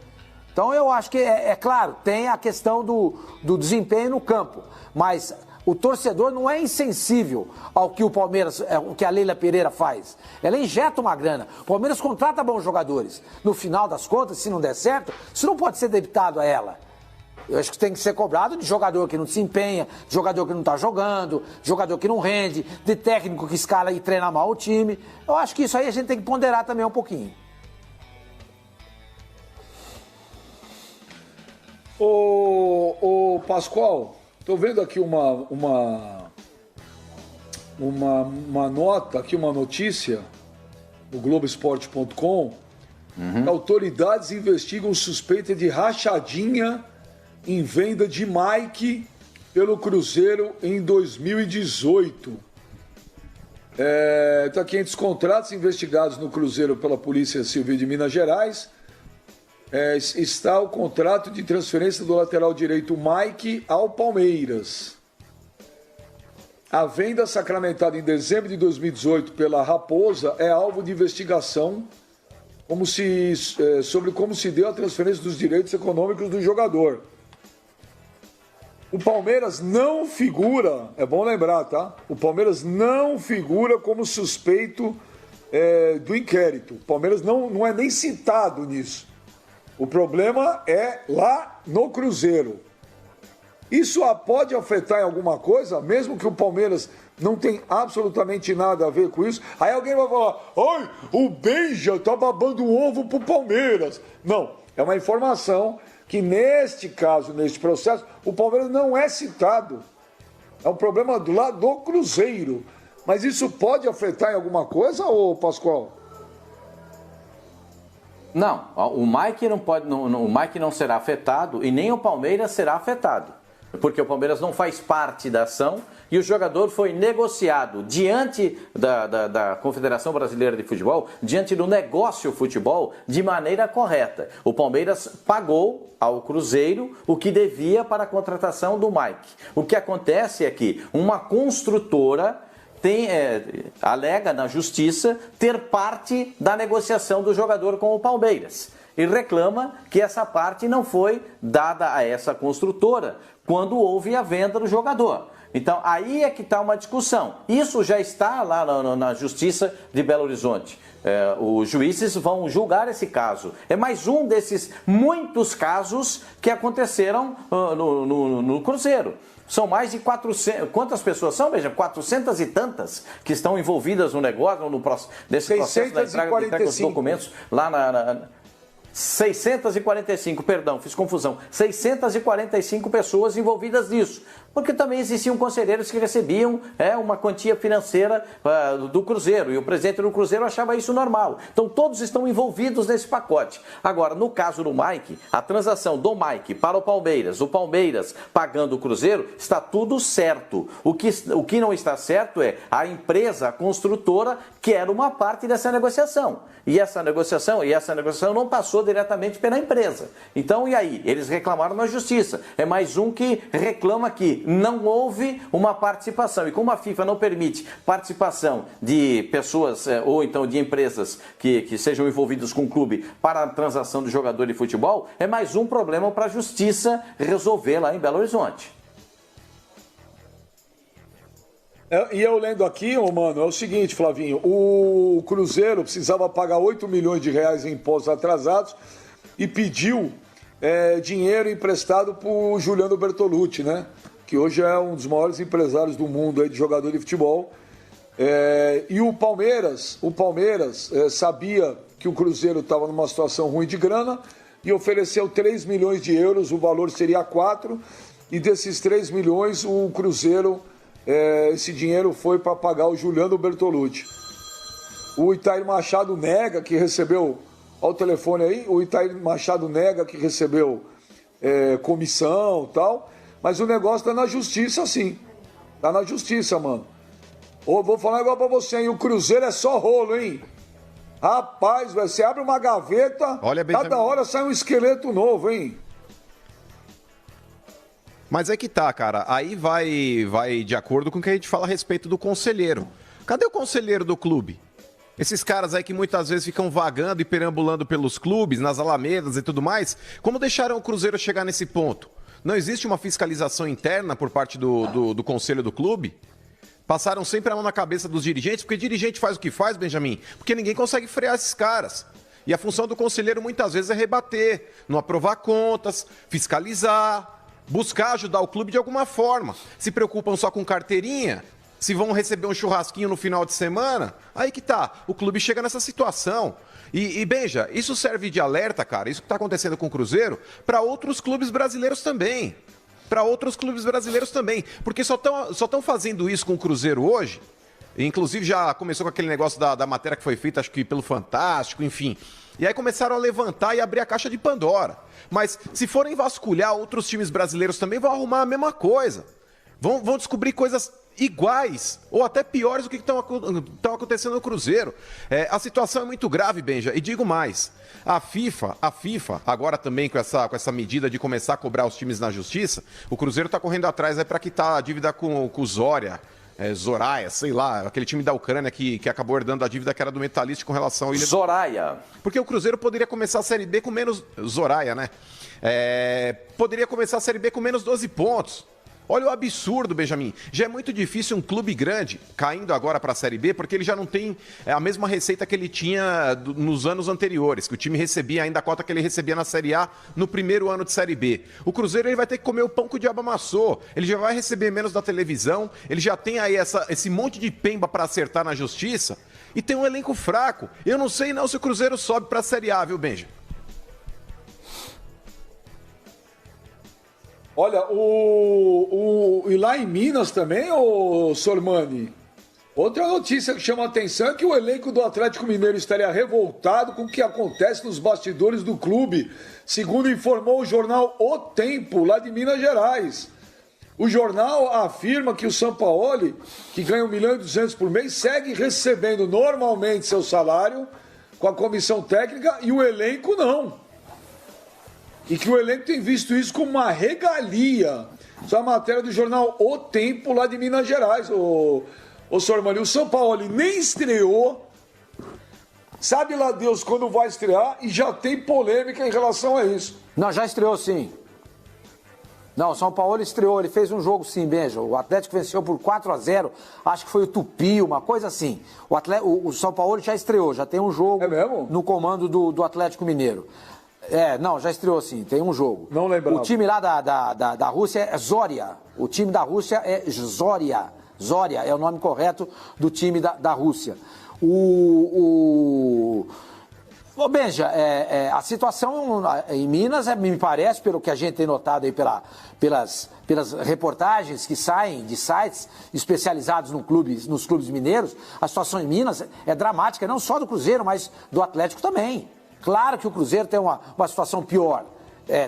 Então, eu acho que, claro, tem a questão do desempenho no campo, mas o torcedor não é insensível ao que o Palmeiras, o que a Leila Pereira faz. Ela injeta uma grana. O Palmeiras contrata bons jogadores. No final das contas, se não der certo, isso não pode ser debitado a ela. Eu acho que tem que ser cobrado de jogador que não se empenha, de jogador que não está jogando, de jogador que não rende, de técnico que escala e treina mal o time. Eu acho que isso aí a gente tem que ponderar também um pouquinho. Ô Pascoal, estou vendo aqui uma nota, aqui uma notícia, no Globoesporte.com. Autoridades investigam suspeita de rachadinha em venda de Mike pelo Cruzeiro em 2018. Está aqui entre os contratos investigados no Cruzeiro pela Polícia Civil de Minas Gerais. Está o contrato de transferência do lateral direito Mike ao Palmeiras. A venda sacramentada em dezembro de 2018 pela Raposa é alvo de investigação sobre como se deu a transferência dos direitos econômicos do jogador. O Palmeiras não figura, é bom lembrar, tá? O Palmeiras não figura como suspeito do inquérito. O Palmeiras não é nem citado nisso. O problema é lá no Cruzeiro. Isso pode afetar em alguma coisa, mesmo que o Palmeiras não tem absolutamente nada a ver com isso. Aí alguém vai falar, ai, o Benja tá babando um ovo pro Palmeiras. Não, é uma informação que neste caso, neste processo, o Palmeiras não é citado. É um problema do lado do Cruzeiro. Mas isso pode afetar em alguma coisa, ô Pascoal? Não, o Mike o Mike não será afetado e nem o Palmeiras será afetado, porque o Palmeiras não faz parte da ação e o jogador foi negociado diante da Confederação Brasileira de Futebol, diante do negócio futebol, de maneira correta. O Palmeiras pagou ao Cruzeiro o que devia para a contratação do Mike. O que acontece é que uma construtora alega na justiça ter parte da negociação do jogador com o Palmeiras. E reclama que essa parte não foi dada a essa construtora quando houve a venda do jogador. Então, aí é que está uma discussão. Isso já está lá na Justiça de Belo Horizonte. Os juízes vão julgar esse caso. É mais um desses muitos casos que aconteceram no Cruzeiro. São mais de 400... Quantas pessoas são, veja? 400 e tantas que estão envolvidas no negócio, nesse processo da entrega dos documentos lá 645, perdão, fiz confusão. 645 pessoas envolvidas nisso. Porque também existiam conselheiros que recebiam uma quantia financeira do Cruzeiro. E o presidente do Cruzeiro achava isso normal. Então todos estão envolvidos nesse pacote. Agora, no caso do Mike, a transação do Mike para o Palmeiras pagando o Cruzeiro, está tudo certo. O que não está certo é a empresa, a construtora, que era uma parte dessa negociação. E essa negociação não passou diretamente pela empresa. Então, e aí? Eles reclamaram na justiça. É mais um que reclama que não houve uma participação. E como a FIFA não permite participação de pessoas ou então de empresas que sejam envolvidas com o clube para a transação do jogador de futebol, é mais um problema para a justiça resolver lá em Belo Horizonte. E eu lendo aqui, mano, é o seguinte, Flavinho, o Cruzeiro precisava pagar 8 milhões de reais em impostos atrasados e pediu dinheiro emprestado para o Juliano Bertolucci, né? Que hoje é um dos maiores empresários do mundo aí de jogador de futebol. E o Palmeiras sabia que o Cruzeiro estava numa situação ruim de grana e ofereceu 3 milhões de euros, o valor seria 4, e desses 3 milhões o Cruzeiro... esse dinheiro foi para pagar o Juliano Bertolucci. O Itair Machado nega que recebeu, olha o telefone aí, o Itair Machado nega que recebeu comissão e tal, mas o negócio tá na justiça sim, tá na justiça, mano. Vou falar igual pra você, hein, o Cruzeiro é só rolo, hein. Rapaz, velho, você abre uma gaveta, cada hora sai um esqueleto novo, hein. Mas é que tá, cara, aí vai de acordo com o que a gente fala a respeito do conselheiro. Cadê o conselheiro do clube? Esses caras aí que muitas vezes ficam vagando e perambulando pelos clubes, nas alamedas e tudo mais, como deixaram o Cruzeiro chegar nesse ponto? Não existe uma fiscalização interna por parte do conselho do clube? Passaram sempre a mão na cabeça dos dirigentes, porque dirigente faz o que faz, Benjamin, porque ninguém consegue frear esses caras. E a função do conselheiro muitas vezes é rebater, não aprovar contas, fiscalizar, buscar ajudar o clube de alguma forma. Se preocupam só com carteirinha, se vão receber um churrasquinho no final de semana, aí que tá, o clube chega nessa situação. E Benja, isso serve de alerta, cara, isso que tá acontecendo com o Cruzeiro, para outros clubes brasileiros também. Porque só estão fazendo isso com o Cruzeiro hoje, inclusive já começou com aquele negócio da matéria que foi feita, acho que pelo Fantástico, enfim. E aí começaram a levantar e abrir a caixa de Pandora. Mas se forem vasculhar, outros times brasileiros também vão arrumar a mesma coisa. Vão descobrir coisas iguais ou até piores do que estão acontecendo no Cruzeiro. A situação é muito grave, Benja. E digo mais, a FIFA, agora também com essa medida de começar a cobrar os times na justiça, o Cruzeiro está correndo atrás para quitar a dívida com o Zorya. Zoraya, sei lá, aquele time da Ucrânia que acabou herdando a dívida que era do Metalist com relação ao Ilha... Zoraya. Porque o Cruzeiro poderia começar a Série B com menos... Zoraya, né? Poderia começar a Série B com menos 12 pontos. Olha o absurdo, Benjamin. Já é muito difícil um clube grande, caindo agora para a Série B, porque ele já não tem a mesma receita que ele tinha nos anos anteriores, que o time recebia ainda a cota que ele recebia na Série A no primeiro ano de Série B. O Cruzeiro ele vai ter que comer o pão que o diabo amassou. Ele já vai receber menos da televisão, ele já tem aí esse monte de pemba para acertar na justiça e tem um elenco fraco. Eu não sei não se o Cruzeiro sobe para a Série A, viu, Benja? Olha, e lá em Minas também, ô Sormani, outra notícia que chama a atenção é que o elenco do Atlético Mineiro estaria revoltado com o que acontece nos bastidores do clube, segundo informou o jornal O Tempo, lá de Minas Gerais. O jornal afirma que o Sampaoli, que ganha 1,2 milhões por mês, segue recebendo normalmente seu salário com a comissão técnica e o elenco não. E que o elenco tem visto isso como uma regalia. Isso é a matéria do jornal O Tempo, lá de Minas Gerais, ô Ô, senhor Armani, o São Paulo nem estreou. Sabe lá Deus quando vai estrear e já tem polêmica em relação a isso. Não, já estreou sim. Não, o São Paulo estreou, ele fez um jogo sim, Benja. O Atlético venceu por 4-0, acho que foi o Tupi, uma coisa assim. O São Paulo já estreou, já tem um jogo no comando do Atlético Mineiro. Não, já estreou sim, tem um jogo. Não lembrava. O time lá da Rússia é Zorya. O time da Rússia é Zorya. Zorya é o nome correto do time da Rússia. Ô, Benja, a situação em Minas, me parece, pelo que a gente tem notado aí pelas reportagens que saem de sites especializados nos clubes mineiros, a situação em Minas é dramática, não só do Cruzeiro, mas do Atlético também. Claro que o Cruzeiro tem uma situação pior.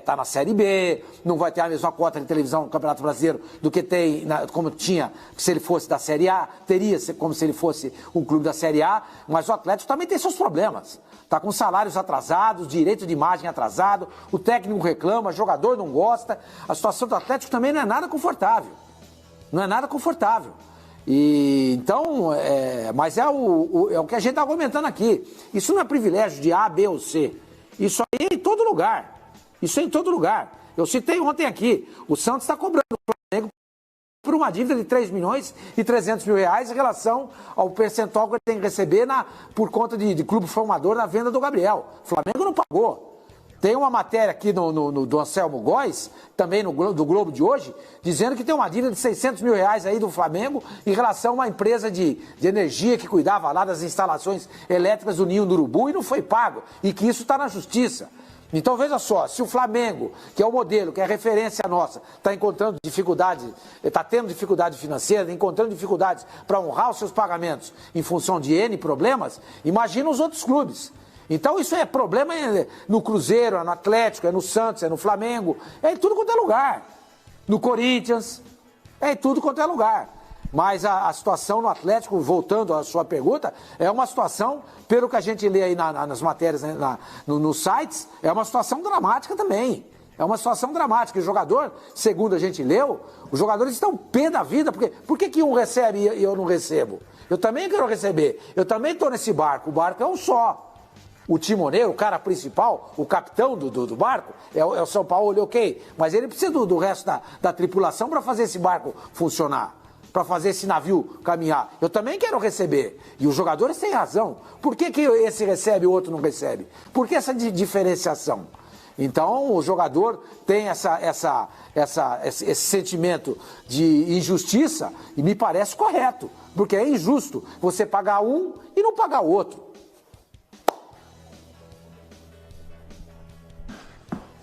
Tá na Série B, não vai ter a mesma cota de televisão no Campeonato Brasileiro do que tem, como tinha se ele fosse da Série A, teria como se ele fosse um clube da Série A, mas o Atlético também tem seus problemas. Tá com salários atrasados, direito de imagem atrasado, o técnico reclama, o jogador não gosta, a situação do Atlético também não é nada confortável. Não é nada confortável. Então, mas é o que a gente está argumentando aqui. Isso não é privilégio de A, B ou C. Isso aí é em todo lugar. Isso é em todo lugar. Eu citei ontem aqui, o Santos está cobrando o Flamengo por uma dívida de 3 milhões e 300 mil reais em relação ao percentual que ele tem que receber por conta de clube formador na venda do Gabriel. O Flamengo não pagou. Tem uma matéria aqui do Anselmo Góes, também do Globo de hoje, dizendo que tem uma dívida de 600 mil reais aí do Flamengo em relação a uma empresa de energia que cuidava lá das instalações elétricas do Ninho do Urubu e não foi pago. E que isso está na justiça. Então veja só, se o Flamengo, que é o modelo, que é a referência nossa, está encontrando dificuldades, está tendo dificuldade financeira, encontrando dificuldades para honrar os seus pagamentos em função de N problemas, imagina os outros clubes. Então isso é problema no Cruzeiro, é no Atlético, é no Santos, é no Flamengo, é em tudo quanto é lugar. No Corinthians, é em tudo quanto é lugar. Mas a situação no Atlético, voltando à sua pergunta, é uma situação, pelo que a gente lê aí nas matérias, nos sites, é uma situação dramática também. É uma situação dramática. O jogador, segundo a gente leu, os jogadores estão pé da vida. Por que um recebe e eu não recebo? Eu também quero receber. Eu também estou nesse barco. O barco é um só. O timoneiro, o cara principal, o capitão do barco, é o São Paulo, ok. Mas ele precisa do resto da tripulação para fazer esse barco funcionar. Para fazer esse navio caminhar. Eu também quero receber. E os jogadores têm razão. Por que esse recebe e o outro não recebe? Por que essa diferenciação? Então, o jogador tem esse sentimento de injustiça e me parece correto. Porque é injusto você pagar um e não pagar o outro.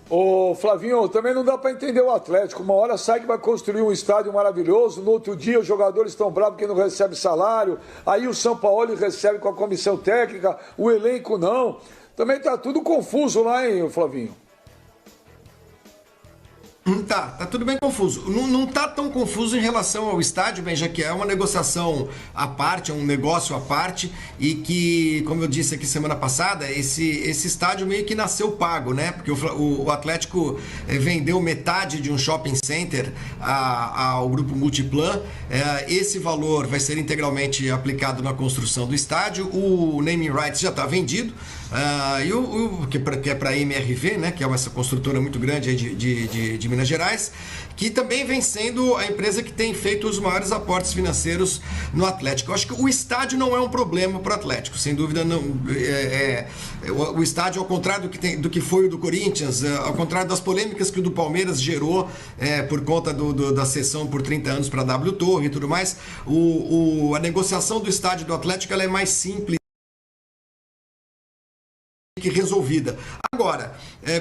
Ô Flavinho, também não dá para entender o Atlético. Uma hora sai que vai construir um estádio maravilhoso, no outro dia os jogadores estão bravos porque não recebem salário, aí o São Paulo recebe com a comissão técnica, o elenco não. Também tá tudo confuso lá, hein, Flavinho? Tá tudo bem confuso. Não tá tão confuso em relação ao estádio, bem, já que é uma negociação à parte, é um negócio à parte e que, como eu disse aqui semana passada, esse estádio meio que nasceu pago, né? Porque o Atlético vendeu metade de um shopping center ao grupo Multiplan. Esse valor vai ser integralmente aplicado na construção do estádio. O naming rights já está vendido. Que é para a MRV, né, que é essa construtora muito grande aí de Minas Gerais, que também vem sendo a empresa que tem feito os maiores aportes financeiros no Atlético. Eu acho que o estádio não é um problema para o Atlético, sem dúvida não. O estádio, ao contrário do que foi o do Corinthians, ao contrário das polêmicas que o do Palmeiras gerou por conta da cessão por 30 anos para a W Torre e tudo mais, a negociação do estádio do Atlético ela é mais simples que resolvida. Agora,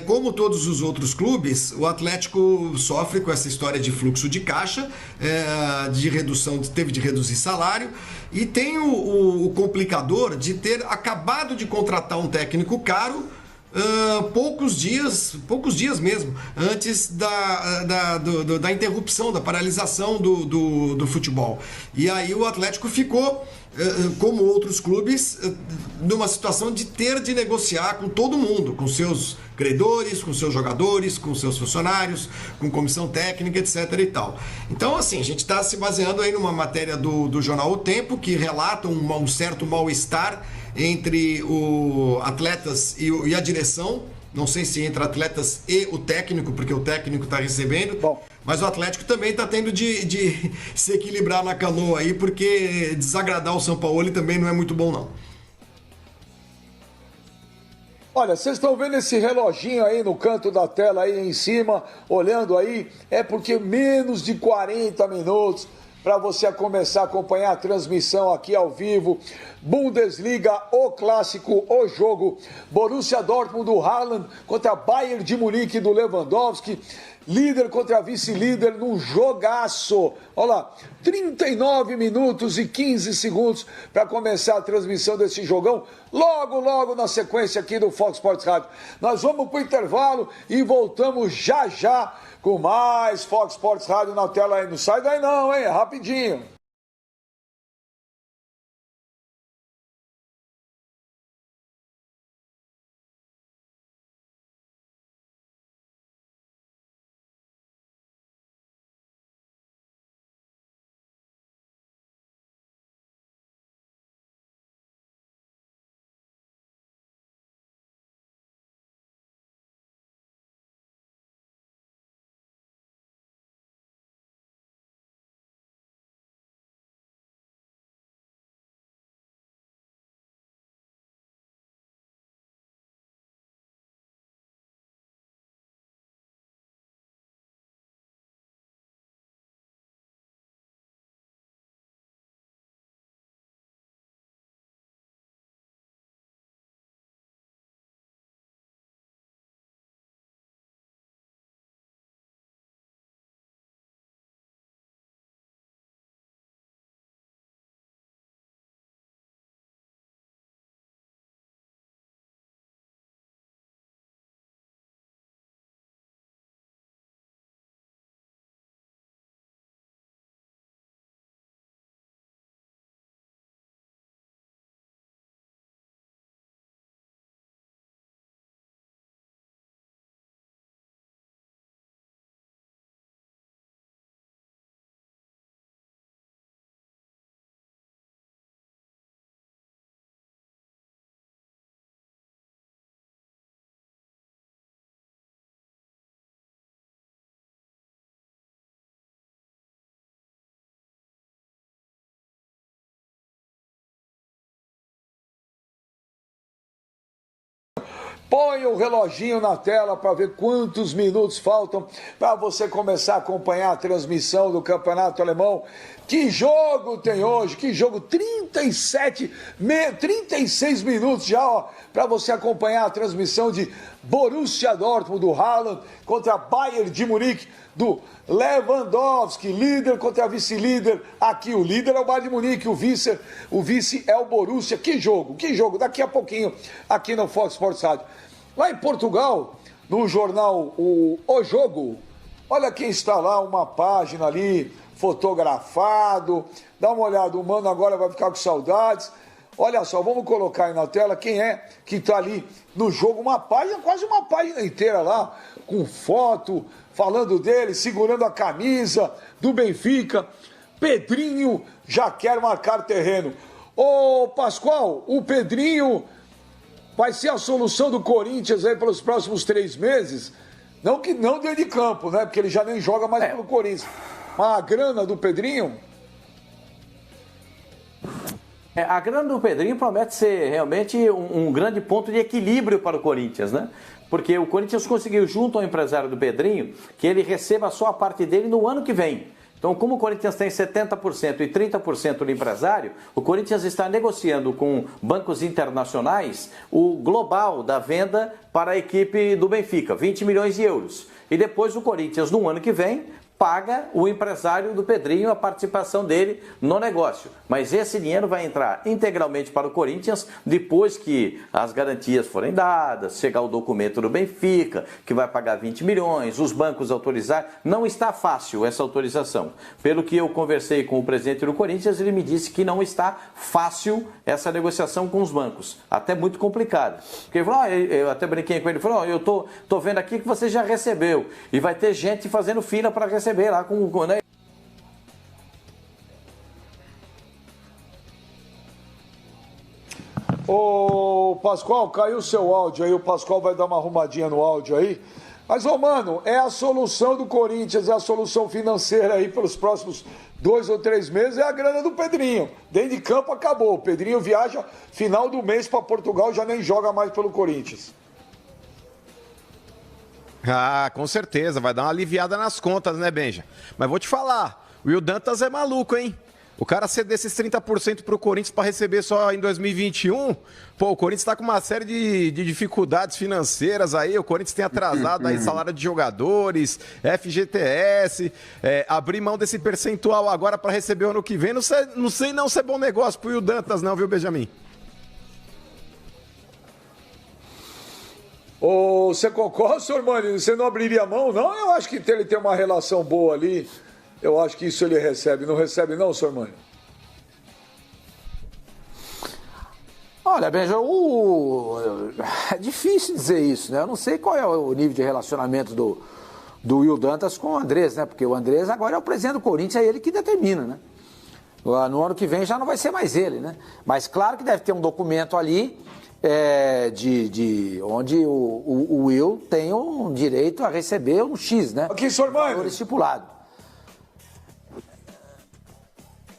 como todos os outros clubes, o Atlético sofre com essa história de fluxo de caixa, teve de reduzir salário e tem o complicador de ter acabado de contratar um técnico caro poucos dias mesmo, antes da interrupção, da paralisação do futebol. E aí o Atlético ficou como outros clubes, numa situação de ter de negociar com todo mundo, com seus credores, com seus jogadores, com seus funcionários, com comissão técnica, etc. e tal. Então, assim, a gente está se baseando aí numa matéria do jornal O Tempo, que relata um certo mal-estar entre os atletas e a direção. Não sei se entre atletas e o técnico, porque o técnico está recebendo. Bom, mas o Atlético também está tendo de se equilibrar na canoa aí, porque desagradar o Sampaoli também não é muito bom, não. Olha, vocês estão vendo esse reloginho aí no canto da tela aí em cima, olhando aí, é porque menos de 40 minutos para você começar a acompanhar a transmissão aqui ao vivo. Bundesliga, o clássico, o jogo. Borussia Dortmund do Haaland contra Bayern de Munique do Lewandowski. Líder contra vice-líder num jogaço. Olha lá, 39 minutos e 15 segundos para começar a transmissão desse jogão. Logo na sequência aqui do Fox Sports Rádio. Nós vamos para o intervalo e voltamos já com mais Fox Sports Rádio na tela aí. Não sai daí não, hein? É rapidinho. Põe o reloginho na tela para ver quantos minutos faltam para você começar a acompanhar a transmissão do Campeonato Alemão. Que jogo tem hoje? Que jogo? 36 minutos já para você acompanhar a transmissão de Borussia Dortmund do Haaland contra Bayern de Munique do Lewandowski, líder contra vice-líder. Aqui o líder é o Bayern de Munique, o vice é o Borussia. Que jogo? Daqui a pouquinho aqui no Fox Sports Rádio. Lá em Portugal, no jornal O Jogo, olha quem está lá, uma página ali, fotografado. Dá uma olhada, o mano agora vai ficar com saudades. Olha só, vamos colocar aí na tela quem é que está ali no jogo. Uma página, quase uma página inteira lá, com foto, falando dele, segurando a camisa do Benfica. Pedrinho já quer marcar terreno. Ô Pascoal, o Pedrinho vai ser a solução do Corinthians aí pelos próximos 3 meses? Não dentro de campo, né? Porque ele já nem joga mais pelo Corinthians. Mas a grana do Pedrinho... A grana do Pedrinho promete ser realmente um grande ponto de equilíbrio para o Corinthians, né? Porque o Corinthians conseguiu, junto ao empresário do Pedrinho, que ele receba só a parte dele no ano que vem. Então, como o Corinthians tem 70% e 30% do empresário, o Corinthians está negociando com bancos internacionais o global da venda para a equipe do Benfica, 20 milhões de euros. E depois o Corinthians, no ano que vem, paga o empresário do Pedrinho a participação dele no negócio. Mas esse dinheiro vai entrar integralmente para o Corinthians depois que as garantias forem dadas, chegar o documento do Benfica, que vai pagar 20 milhões, os bancos autorizar. Não está fácil essa autorização. Pelo que eu conversei com o presidente do Corinthians, ele me disse que não está fácil essa negociação com os bancos. Até muito complicado. Porque ele falou, eu até brinquei com ele, ele falou, eu tô vendo aqui que você já recebeu. E vai ter gente fazendo fila para receber lá com né? Ô Pascoal, caiu o seu áudio aí, o Pascoal vai dar uma arrumadinha no áudio aí. Mas, ô mano, é a solução do Corinthians, é a solução financeira aí pelos próximos 2 ou 3 meses, é a grana do Pedrinho. Dentro de campo acabou, o Pedrinho viaja final do mês para Portugal, já nem joga mais pelo Corinthians. Ah, com certeza, vai dar uma aliviada nas contas, né, Benja? Mas vou te falar, o Will Dantas é maluco, hein? O cara ceder esses 30% pro Corinthians para receber só em 2021, pô, o Corinthians tá com uma série de dificuldades financeiras aí, o Corinthians tem atrasado aí salário de jogadores, FGTS, abrir mão desse percentual agora para receber o ano que vem, não sei se é bom negócio pro Will Dantas não, viu, Benjamin? Ô, você concorda, senhor Mani? Você não abriria a mão, não? Eu acho que ele tem uma relação boa ali. Eu acho que isso ele recebe. Não recebe, não, senhor Mani? Olha, Benja, é difícil dizer isso, né? Eu não sei qual é o nível de relacionamento do Will Dantas com o Andrés, né? Porque o Andrés agora é o presidente do Corinthians, é ele que determina, né? No ano que vem já não vai ser mais ele, né? Mas claro que deve ter um documento ali onde o Will tem um direito a receber um X, né? Aqui, senhor Mani. Valor estipulado.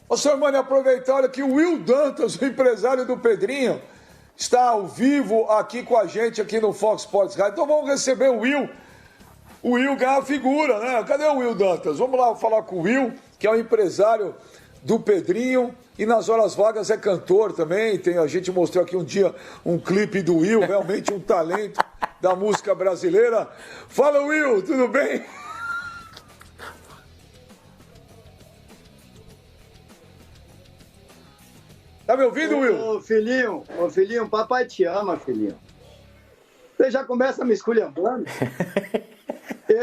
Ô, senhor Mani, aproveitar, olha que o Will Dantas, o empresário do Pedrinho, está ao vivo aqui com a gente aqui no Fox Sports Radio. Então vamos receber o Will ganhar a figura, né? Cadê o Will Dantas? Vamos lá falar com o Will, que é o empresário do Pedrinho e nas horas vagas é cantor também. A gente mostrou aqui um dia um clipe do Will, realmente um talento da música brasileira. Fala, Will, tudo bem? Tá me ouvindo, Will? Ô filhinho, papai te ama, filhinho. Você já começa me esculhambando?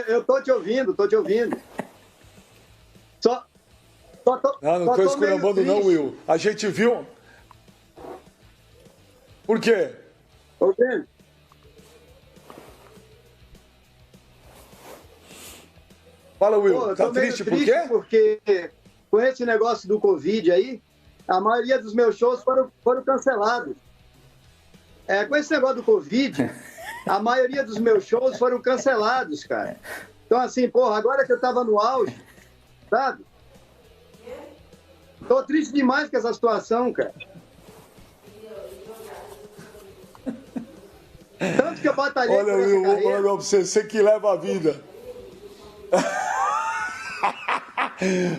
Eu tô te ouvindo. Não tô esculhambando não, Will. A gente viu... Por quê? Ok. Fala, Will. Tá triste por quê? Porque com esse negócio do Covid aí, a maioria dos meus shows foram cancelados. Com esse negócio do Covid, a maioria dos meus shows foram cancelados, cara. Então, assim, porra, agora que eu tava no auge, sabe? Tô triste demais com essa situação, cara. Tanto que eu batalhei por essa carreira. Olha, Will, vou falar pra você que leva a vida.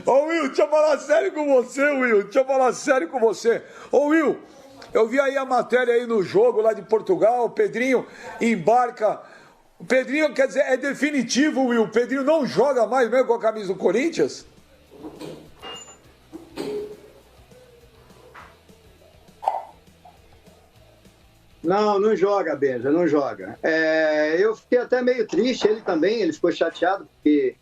Ô, Will, deixa eu falar sério com você, Ô, Will, eu vi aí a matéria aí no jogo lá de Portugal, o Pedrinho embarca. O Pedrinho, quer dizer, é definitivo, Will. O Pedrinho não joga mais mesmo com a camisa do Corinthians? Não joga, Benja, não joga. Eu fiquei até meio triste, ele também, ele ficou chateado, porque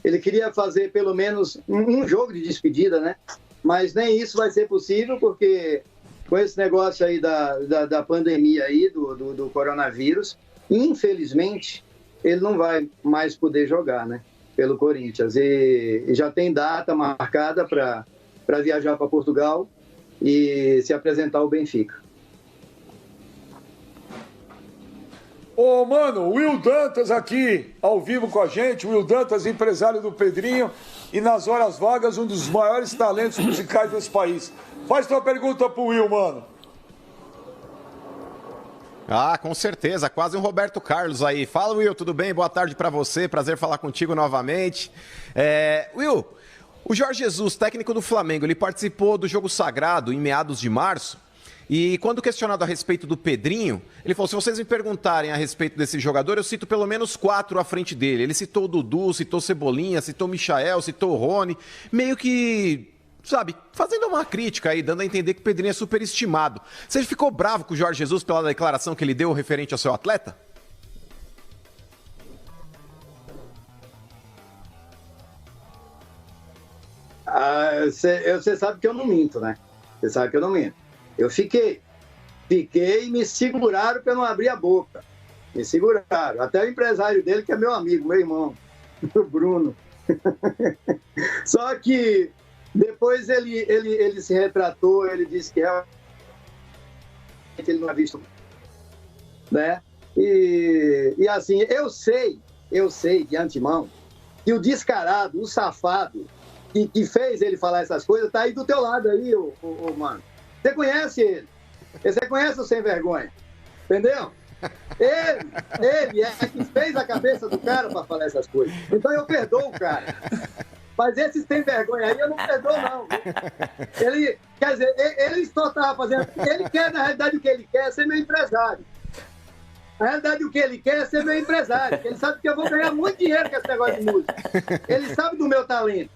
ele queria fazer pelo menos um jogo de despedida, né? Mas nem isso vai ser possível, porque com esse negócio aí da pandemia aí, do coronavírus, infelizmente, ele não vai mais poder jogar, né? Pelo Corinthians. E já tem data marcada para viajar para Portugal e se apresentar ao Benfica. Ô, mano, Will Dantas aqui, ao vivo com a gente. Will Dantas, empresário do Pedrinho. E nas horas vagas, um dos maiores talentos musicais desse país. Faz tua pergunta pro Will, mano. Ah, com certeza. Quase um Roberto Carlos aí. Fala, Will, tudo bem? Boa tarde pra você. Prazer falar contigo novamente. Will, o Jorge Jesus, técnico do Flamengo, ele participou do Jogo Sagrado em meados de março. E quando questionado a respeito do Pedrinho, ele falou, se vocês me perguntarem a respeito desse jogador, eu cito pelo menos 4 à frente dele. Ele citou o Dudu, citou Cebolinha, citou o Michael, citou o Rony, meio que, sabe, fazendo uma crítica aí, dando a entender que o Pedrinho é superestimado. Você ficou bravo com o Jorge Jesus pela declaração que ele deu referente ao seu atleta? Você sabe que eu não minto, né? Você sabe que eu não minto. Eu fiquei e me seguraram para não abrir a boca. Me seguraram. Até o empresário dele, que é meu amigo, meu irmão, o Bruno. Só que depois ele se retratou, ele disse que realmente ele não havia visto, né? E assim, eu sei de antemão que o descarado, o safado que fez ele falar essas coisas tá aí do teu lado aí, ô mano. Você conhece ele. Você conhece o sem vergonha. Entendeu? Ele é que fez a cabeça do cara para falar essas coisas. Então eu perdoo o cara. Mas esse sem vergonha aí eu não perdoo, não. Ele, quer dizer, ele só estava fazendo... Ele quer, na realidade, o que ele quer é ser meu empresário. Na realidade, o que ele quer é ser meu empresário. Ele sabe que eu vou ganhar muito dinheiro com esse negócio de música. Ele sabe do meu talento.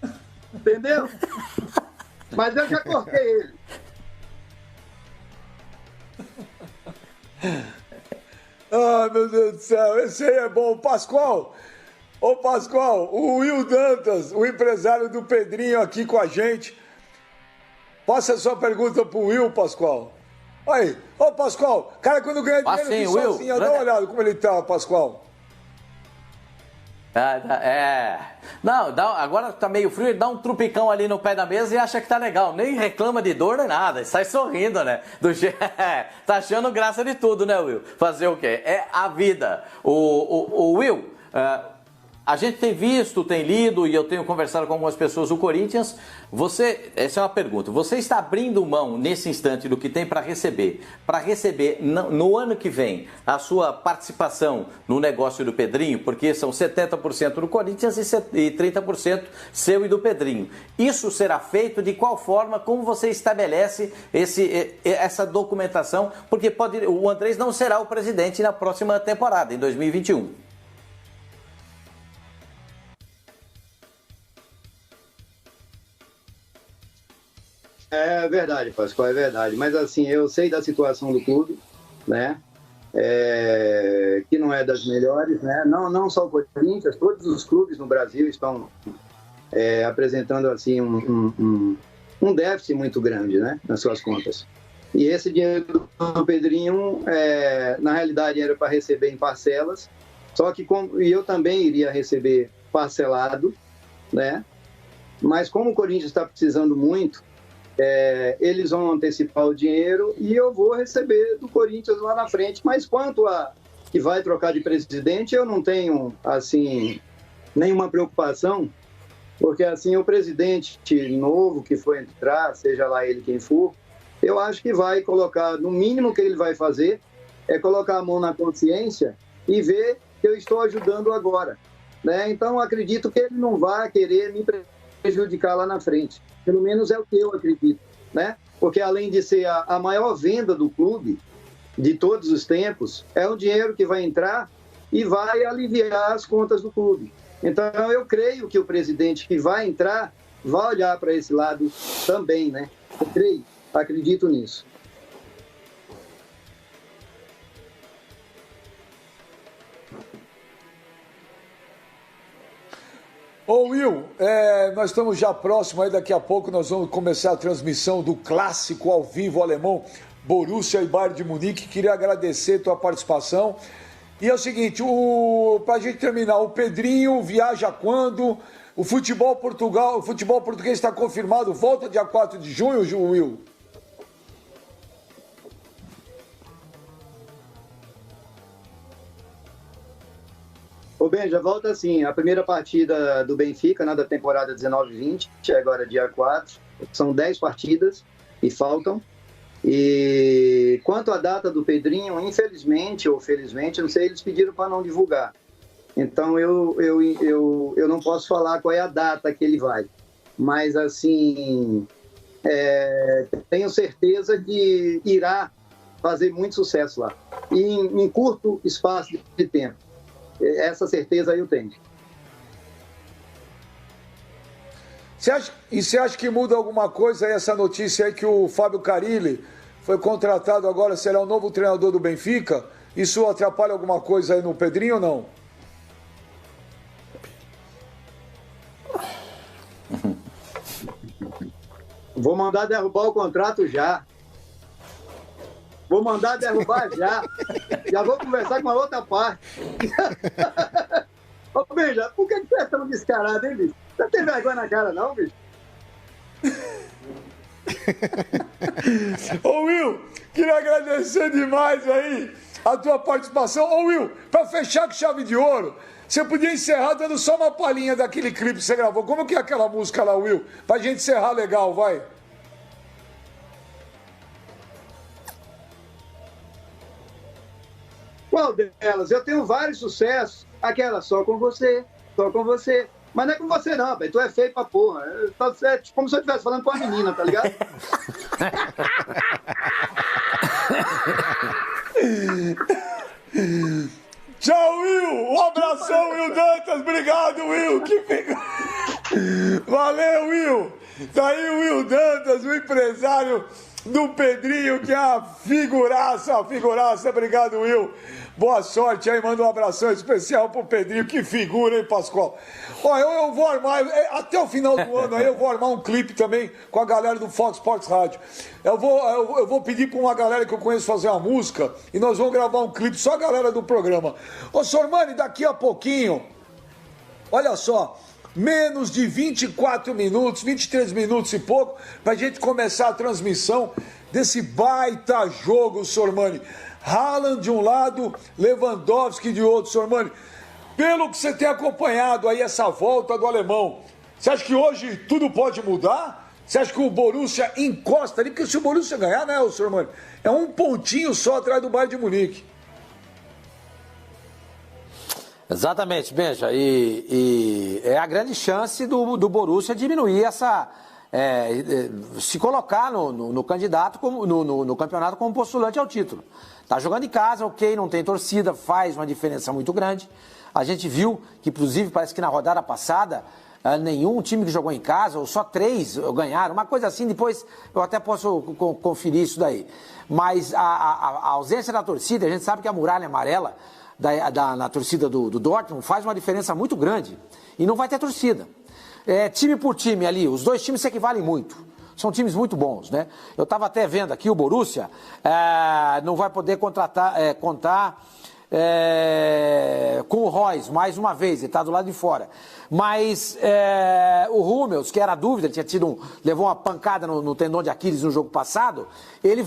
Entendeu? Mas eu já cortei ele. Ah, meu Deus do céu, esse aí é bom. Pascoal, o Will Dantas, o empresário do Pedrinho aqui com a gente. Passa a sua pergunta pro Will, Pascoal. Aí, Pascoal, cara quando ganha dinheiro Will, sozinho, dá uma olhada como ele tá, Pascoal. Não, agora tá meio frio, ele dá um trupicão ali no pé da mesa e acha que tá legal. Nem reclama de dor nem nada, ele sai sorrindo, né? Tá achando graça de tudo, né, Will? Fazer o quê? É a vida. O Will, a gente tem visto, tem lido e eu tenho conversado com algumas pessoas do Corinthians. Essa é uma pergunta, você está abrindo mão nesse instante do que tem para receber no ano que vem a sua participação no negócio do Pedrinho, porque são 70% do Corinthians e 30% seu e do Pedrinho. Isso será feito de qual forma, como você estabelece essa documentação, porque o Andrés não será o presidente na próxima temporada, em 2021. É verdade, Pascoal, é verdade. Mas assim, eu sei da situação do clube, né? Que não é das melhores, né? Não só o Corinthians, todos os clubes no Brasil estão apresentando assim um déficit muito grande, né? Nas suas contas. E esse dinheiro do Pedrinho, na realidade, era para receber em parcelas, só que eu também iria receber parcelado, né? Mas como o Corinthians está precisando muito, eles vão antecipar o dinheiro e eu vou receber do Corinthians lá na frente. Mas quanto a que vai trocar de presidente, eu não tenho, assim, nenhuma preocupação, porque, assim, o presidente novo que for entrar, seja lá ele quem for, eu acho que vai colocar, no mínimo que ele vai fazer, é colocar a mão na consciência e ver que eu estou ajudando agora, né? Então, acredito que ele não vai querer me prejudicar lá na frente. Pelo menos é o que eu acredito, né? Porque além de ser a maior venda do clube de todos os tempos, é um dinheiro que vai entrar e vai aliviar as contas do clube. Então eu creio que o presidente que vai entrar vai olhar para esse lado também, né? Eu creio, acredito nisso. Ô Will, nós estamos já próximo aí, daqui a pouco nós vamos começar a transmissão do clássico ao vivo alemão, Borussia e Bayern de Munique. Queria agradecer a tua participação. E é o seguinte, pra gente terminar, o Pedrinho viaja quando? O futebol português está confirmado, volta dia 4 de junho, Will? Ô Ben, já volta assim, a primeira partida do Benfica, né, da temporada 19-20, agora dia 4, são 10 partidas e faltam. E quanto à data do Pedrinho, infelizmente ou felizmente, não sei, eles pediram para não divulgar. Então eu não posso falar qual é a data que ele vai. Mas assim, tenho certeza que irá fazer muito sucesso lá. E em curto espaço de tempo. Essa certeza eu tenho. Você acha que muda alguma coisa aí essa notícia aí que o Fábio Carille foi contratado agora, será o novo treinador do Benfica? Isso atrapalha alguma coisa aí no Pedrinho ou não? Vou mandar derrubar o contrato já. Vou mandar derrubar já. Já vou conversar com a outra parte. Ô, Benja, por que você é tão descarado, hein, bicho? Você tem vergonha na cara, não, bicho? Ô, Will, queria agradecer demais aí a tua participação. Ô, Will, pra fechar com chave de ouro, você podia encerrar dando só uma palhinha daquele clipe que você gravou. Como que é aquela música lá, Will? Pra gente encerrar legal, vai. Qual delas? Eu tenho vários sucessos. Aquela só com você, só com você. Mas não é com você não, velho. Tu é feio pra porra. É como se eu estivesse falando com a menina, tá ligado? Tchau, Will! Um abração, Will Dantas! Obrigado, Will! Que fica... Valeu, Will! Tá aí o Will Dantas, o empresário do Pedrinho, que é a figuraça, Obrigado, Will! Boa sorte aí, manda um abração especial pro Pedrinho, que figura, hein, Pascoal? Ó, eu vou armar, até o final do ano aí, eu vou armar um clipe também com a galera do Fox Sports Rádio. Eu vou pedir pra uma galera que eu conheço fazer uma música e nós vamos gravar um clipe, só a galera do programa. Ô, Sormani, daqui a pouquinho, olha só, menos de 24 minutos, 23 minutos e pouco, pra gente começar a transmissão desse baita jogo, Sormani. Haaland de um lado, Lewandowski de outro, Sormani. Pelo que você tem acompanhado aí essa volta do alemão, você acha que hoje tudo pode mudar? Você acha que o Borussia encosta ali? Porque se o Borussia ganhar, né, Sormani? É um pontinho só atrás do Bayern de Munique. Exatamente, Benja. E é a grande chance do Borussia diminuir essa... se colocar no candidato, no campeonato como postulante ao título. Tá jogando em casa, ok, não tem torcida, faz uma diferença muito grande. A gente viu que, inclusive, parece que na rodada passada, nenhum time que jogou em casa, ou só 3 ganharam, uma coisa assim, depois eu até posso conferir isso daí. Mas a ausência da torcida, a gente sabe que a muralha amarela na torcida do Dortmund faz uma diferença muito grande. E não vai ter torcida. Time por time ali, os dois times se equivalem muito. São times muito bons, né? Eu estava até vendo aqui, o Borussia não vai poder contar com o Reus, mais uma vez, ele está do lado de fora. Mas o Hummels, que era a dúvida, ele levou uma pancada no tendão de Aquiles no jogo passado, ele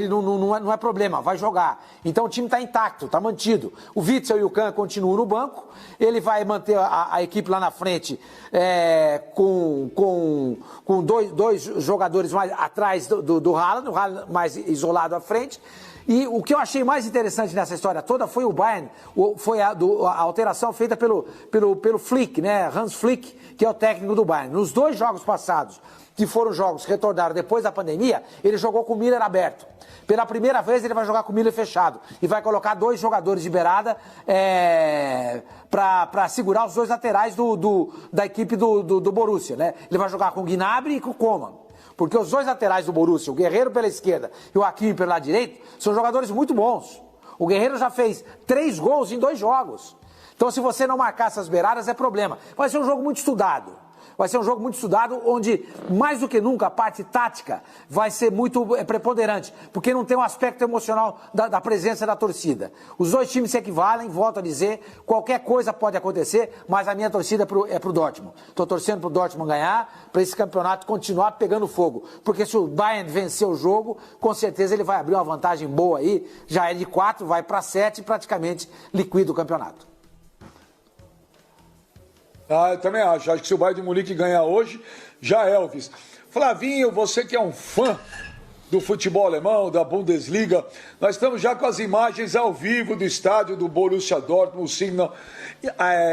não é problema, vai jogar. Então o time está intacto, está mantido. O Witzel e o Kahn continuam no banco, ele vai manter a equipe lá na frente com dois jogadores mais atrás do Haaland, o Haaland mais isolado à frente. E o que eu achei mais interessante nessa história toda foi o Bayern, foi a alteração feita pelo Flick, né? Hans Flick, que é o técnico do Bayern. Nos 2 jogos passados, que foram jogos que retornaram depois da pandemia, ele jogou com o Miller aberto. Pela primeira vez ele vai jogar com o Miller fechado e vai colocar 2 jogadores de beirada para segurar os 2 laterais da equipe do Borussia, né? Ele vai jogar com o Gnabry e com o Coman. Porque os 2 laterais do Borussia, o Guerreiro pela esquerda e o Hakimi pelo lado direito, são jogadores muito bons. O Guerreiro já fez 3 gols em 2 jogos. Então, se você não marcar essas beiradas, é problema. Vai ser um jogo muito estudado. Vai ser um jogo muito estudado, onde, mais do que nunca, a parte tática vai ser muito preponderante, porque não tem um aspecto emocional da presença da torcida. Os 2 times se equivalem, volto a dizer, qualquer coisa pode acontecer, mas a minha torcida é pro Dortmund. Estou torcendo pro Dortmund ganhar, para esse campeonato continuar pegando fogo, porque se o Bayern vencer o jogo, com certeza ele vai abrir uma vantagem boa aí, já é de 4, vai para 7 e praticamente liquida o campeonato. Eu também acho. Acho que se o Bayern de Munique ganhar hoje, já é, Elvis. Flavinho, você que é um fã do futebol alemão, da Bundesliga. Nós estamos já com as imagens ao vivo do estádio do Borussia Dortmund, o Signal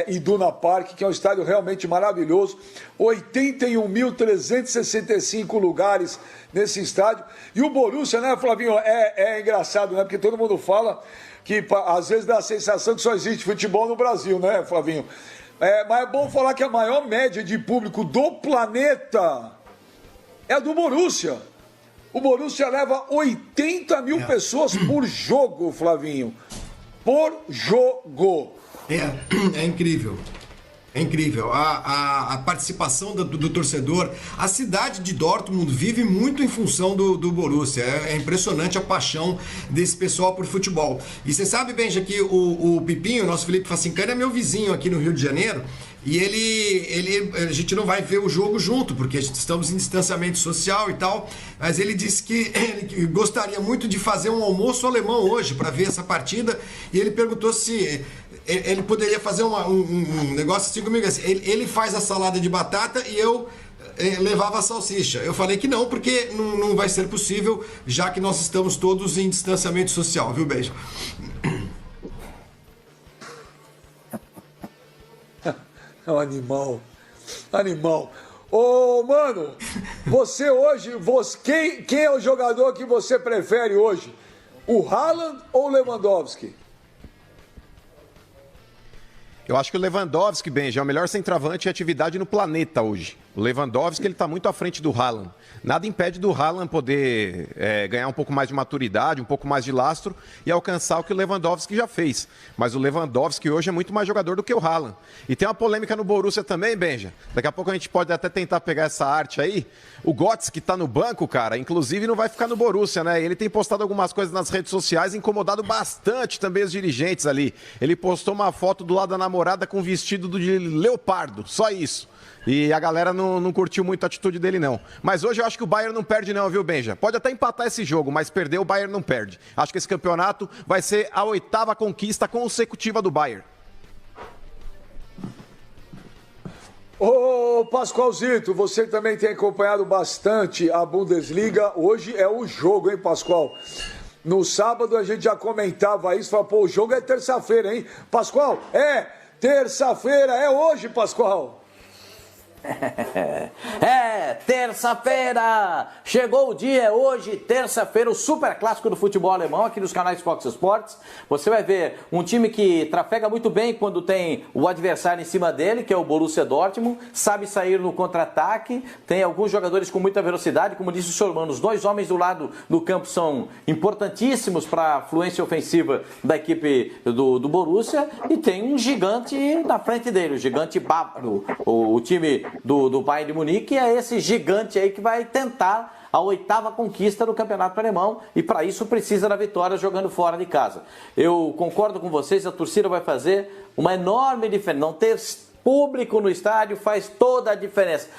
Iduna Park, que é um estádio realmente maravilhoso. 81.365 lugares nesse estádio. E o Borussia, né, Flavinho, é engraçado, né? Porque todo mundo fala que às vezes dá a sensação que só existe futebol no Brasil, né, Flavinho? Mas é bom falar que a maior média de público do planeta é a do Borussia. O Borussia leva 80 mil pessoas por jogo, Flavinho. Por jogo. É incrível. É incrível. A participação do torcedor. A cidade de Dortmund vive muito em função do Borussia. É impressionante a paixão desse pessoal por futebol. E você sabe, Benja, que o Pipinho, nosso Felipe Facincani, é meu vizinho aqui no Rio de Janeiro. E a gente não vai ver o jogo junto, porque estamos em distanciamento social e tal. Mas ele disse que ele gostaria muito de fazer um almoço alemão hoje para ver essa partida. E ele perguntou se ele poderia fazer um negócio assim comigo. Assim, ele faz a salada de batata e eu levava a salsicha. Eu falei que não, porque não vai ser possível, já que nós estamos todos em distanciamento social, viu, Beijo? É um animal. Ô, mano, você hoje, quem é o jogador que você prefere hoje? O Haaland ou o Lewandowski? Eu acho que o Lewandowski, Benja, é o melhor centroavante em atividade no planeta hoje. O Lewandowski, ele está muito à frente do Haaland. Nada impede do Haaland poder ganhar um pouco mais de maturidade, um pouco mais de lastro e alcançar o que o Lewandowski já fez. Mas o Lewandowski hoje é muito mais jogador do que o Haaland. E tem uma polêmica no Borussia também, Benja. Daqui a pouco a gente pode até tentar pegar essa arte aí. O Götze, que está no banco, cara, inclusive não vai ficar no Borussia, né? Ele tem postado algumas coisas nas redes sociais, incomodado bastante também os dirigentes ali. Ele postou uma foto do lado da namorada com vestido de leopardo, só isso. E a galera não curtiu muito a atitude dele, não. Mas hoje eu acho que o Bayern não perde não, viu, Benja? Pode até empatar esse jogo, mas perder o Bayern não perde. Acho que esse campeonato vai ser a 8ª conquista consecutiva do Bayern. Ô, Pascoalzito, você também tem acompanhado bastante a Bundesliga. Hoje é o jogo, hein, Pascoal? No sábado a gente já comentava isso, falava, pô, o jogo é terça-feira, hein? Pascoal, terça-feira, é hoje, Pascoal. Terça-feira! Chegou o dia, é hoje, terça-feira, o super clássico do futebol alemão aqui nos canais Fox Sports. Você vai ver um time que trafega muito bem quando tem o adversário em cima dele, que é o Borussia Dortmund, sabe sair no contra-ataque, tem alguns jogadores com muita velocidade, como disse o senhor Mano, os dois homens do lado do campo são importantíssimos para a fluência ofensiva da equipe do Borussia, e tem um gigante na frente dele, o gigante bávaro, o time do Bayern de Munique, é esse gigante aí que vai tentar a 8ª conquista do campeonato alemão, e para isso precisa da vitória jogando fora de casa. Eu concordo com vocês, a torcida vai fazer uma enorme diferença. Não ter público no estádio faz toda a diferença.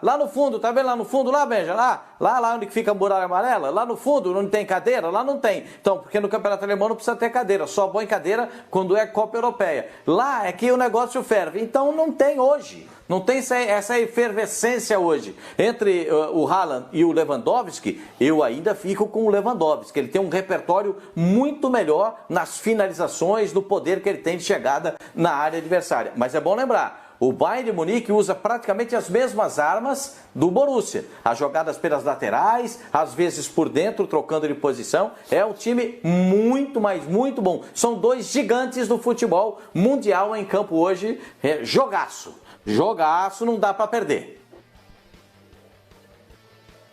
Lá no fundo, tá vendo lá no fundo, lá, Benja? Lá onde fica a muralha amarela, lá no fundo, onde tem cadeira, lá não tem. Então, porque no campeonato alemão não precisa ter cadeira, só põe cadeira quando é Copa Europeia. Lá é que o negócio ferve, então não tem hoje. Não tem essa efervescência hoje. Entre o Haaland e o Lewandowski, eu ainda fico com o Lewandowski. Ele tem um repertório muito melhor nas finalizações, no poder que ele tem de chegada na área adversária. Mas é bom lembrar, o Bayern de Munique usa praticamente as mesmas armas do Borussia. As jogadas pelas laterais, às vezes por dentro, trocando de posição. É um time muito, mas muito bom. São dois gigantes do futebol mundial em campo hoje. Jogaço. Jogaço, não dá para perder.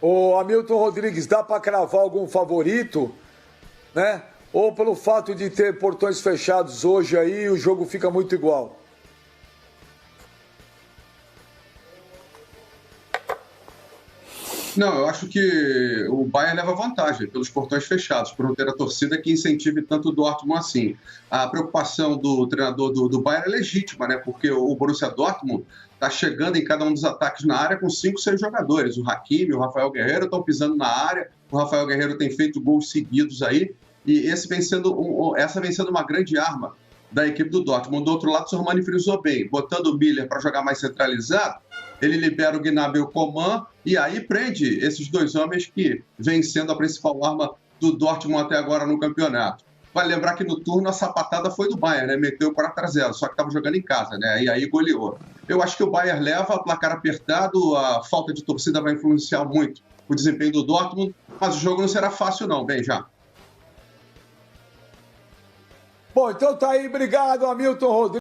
Ô, Hamilton Rodrigues, dá para cravar algum favorito, né? Ou pelo fato de ter portões fechados hoje aí, o jogo fica muito igual? Não, eu acho que o Bayern leva vantagem pelos portões fechados, por não ter a torcida que incentive tanto o Dortmund assim. A preocupação do treinador do Bayern é legítima, né? Porque o Borussia Dortmund está chegando em cada um dos ataques na área com 5, 6 jogadores. O Hakimi, o Rafael Guerreiro estão pisando na área. O Rafael Guerreiro tem feito gols seguidos aí. E essa vem sendo uma grande arma da equipe do Dortmund. Do outro lado, o Sormani frisou bem, botando o Miller para jogar mais centralizado. ele libera o Gnabry e o Coman, e aí prende esses dois homens que vêm sendo a principal arma do Dortmund até agora no campeonato. Vale lembrar que no turno a sapatada foi do Bayern, né? Meteu 4-0, só que estava jogando em casa, né? E aí goleou. Eu acho que o Bayern leva, placar apertado, a falta de torcida vai influenciar muito o desempenho do Dortmund, mas o jogo não será fácil não, bem já. Bom, então tá aí, obrigado, Hamilton Rodrigues.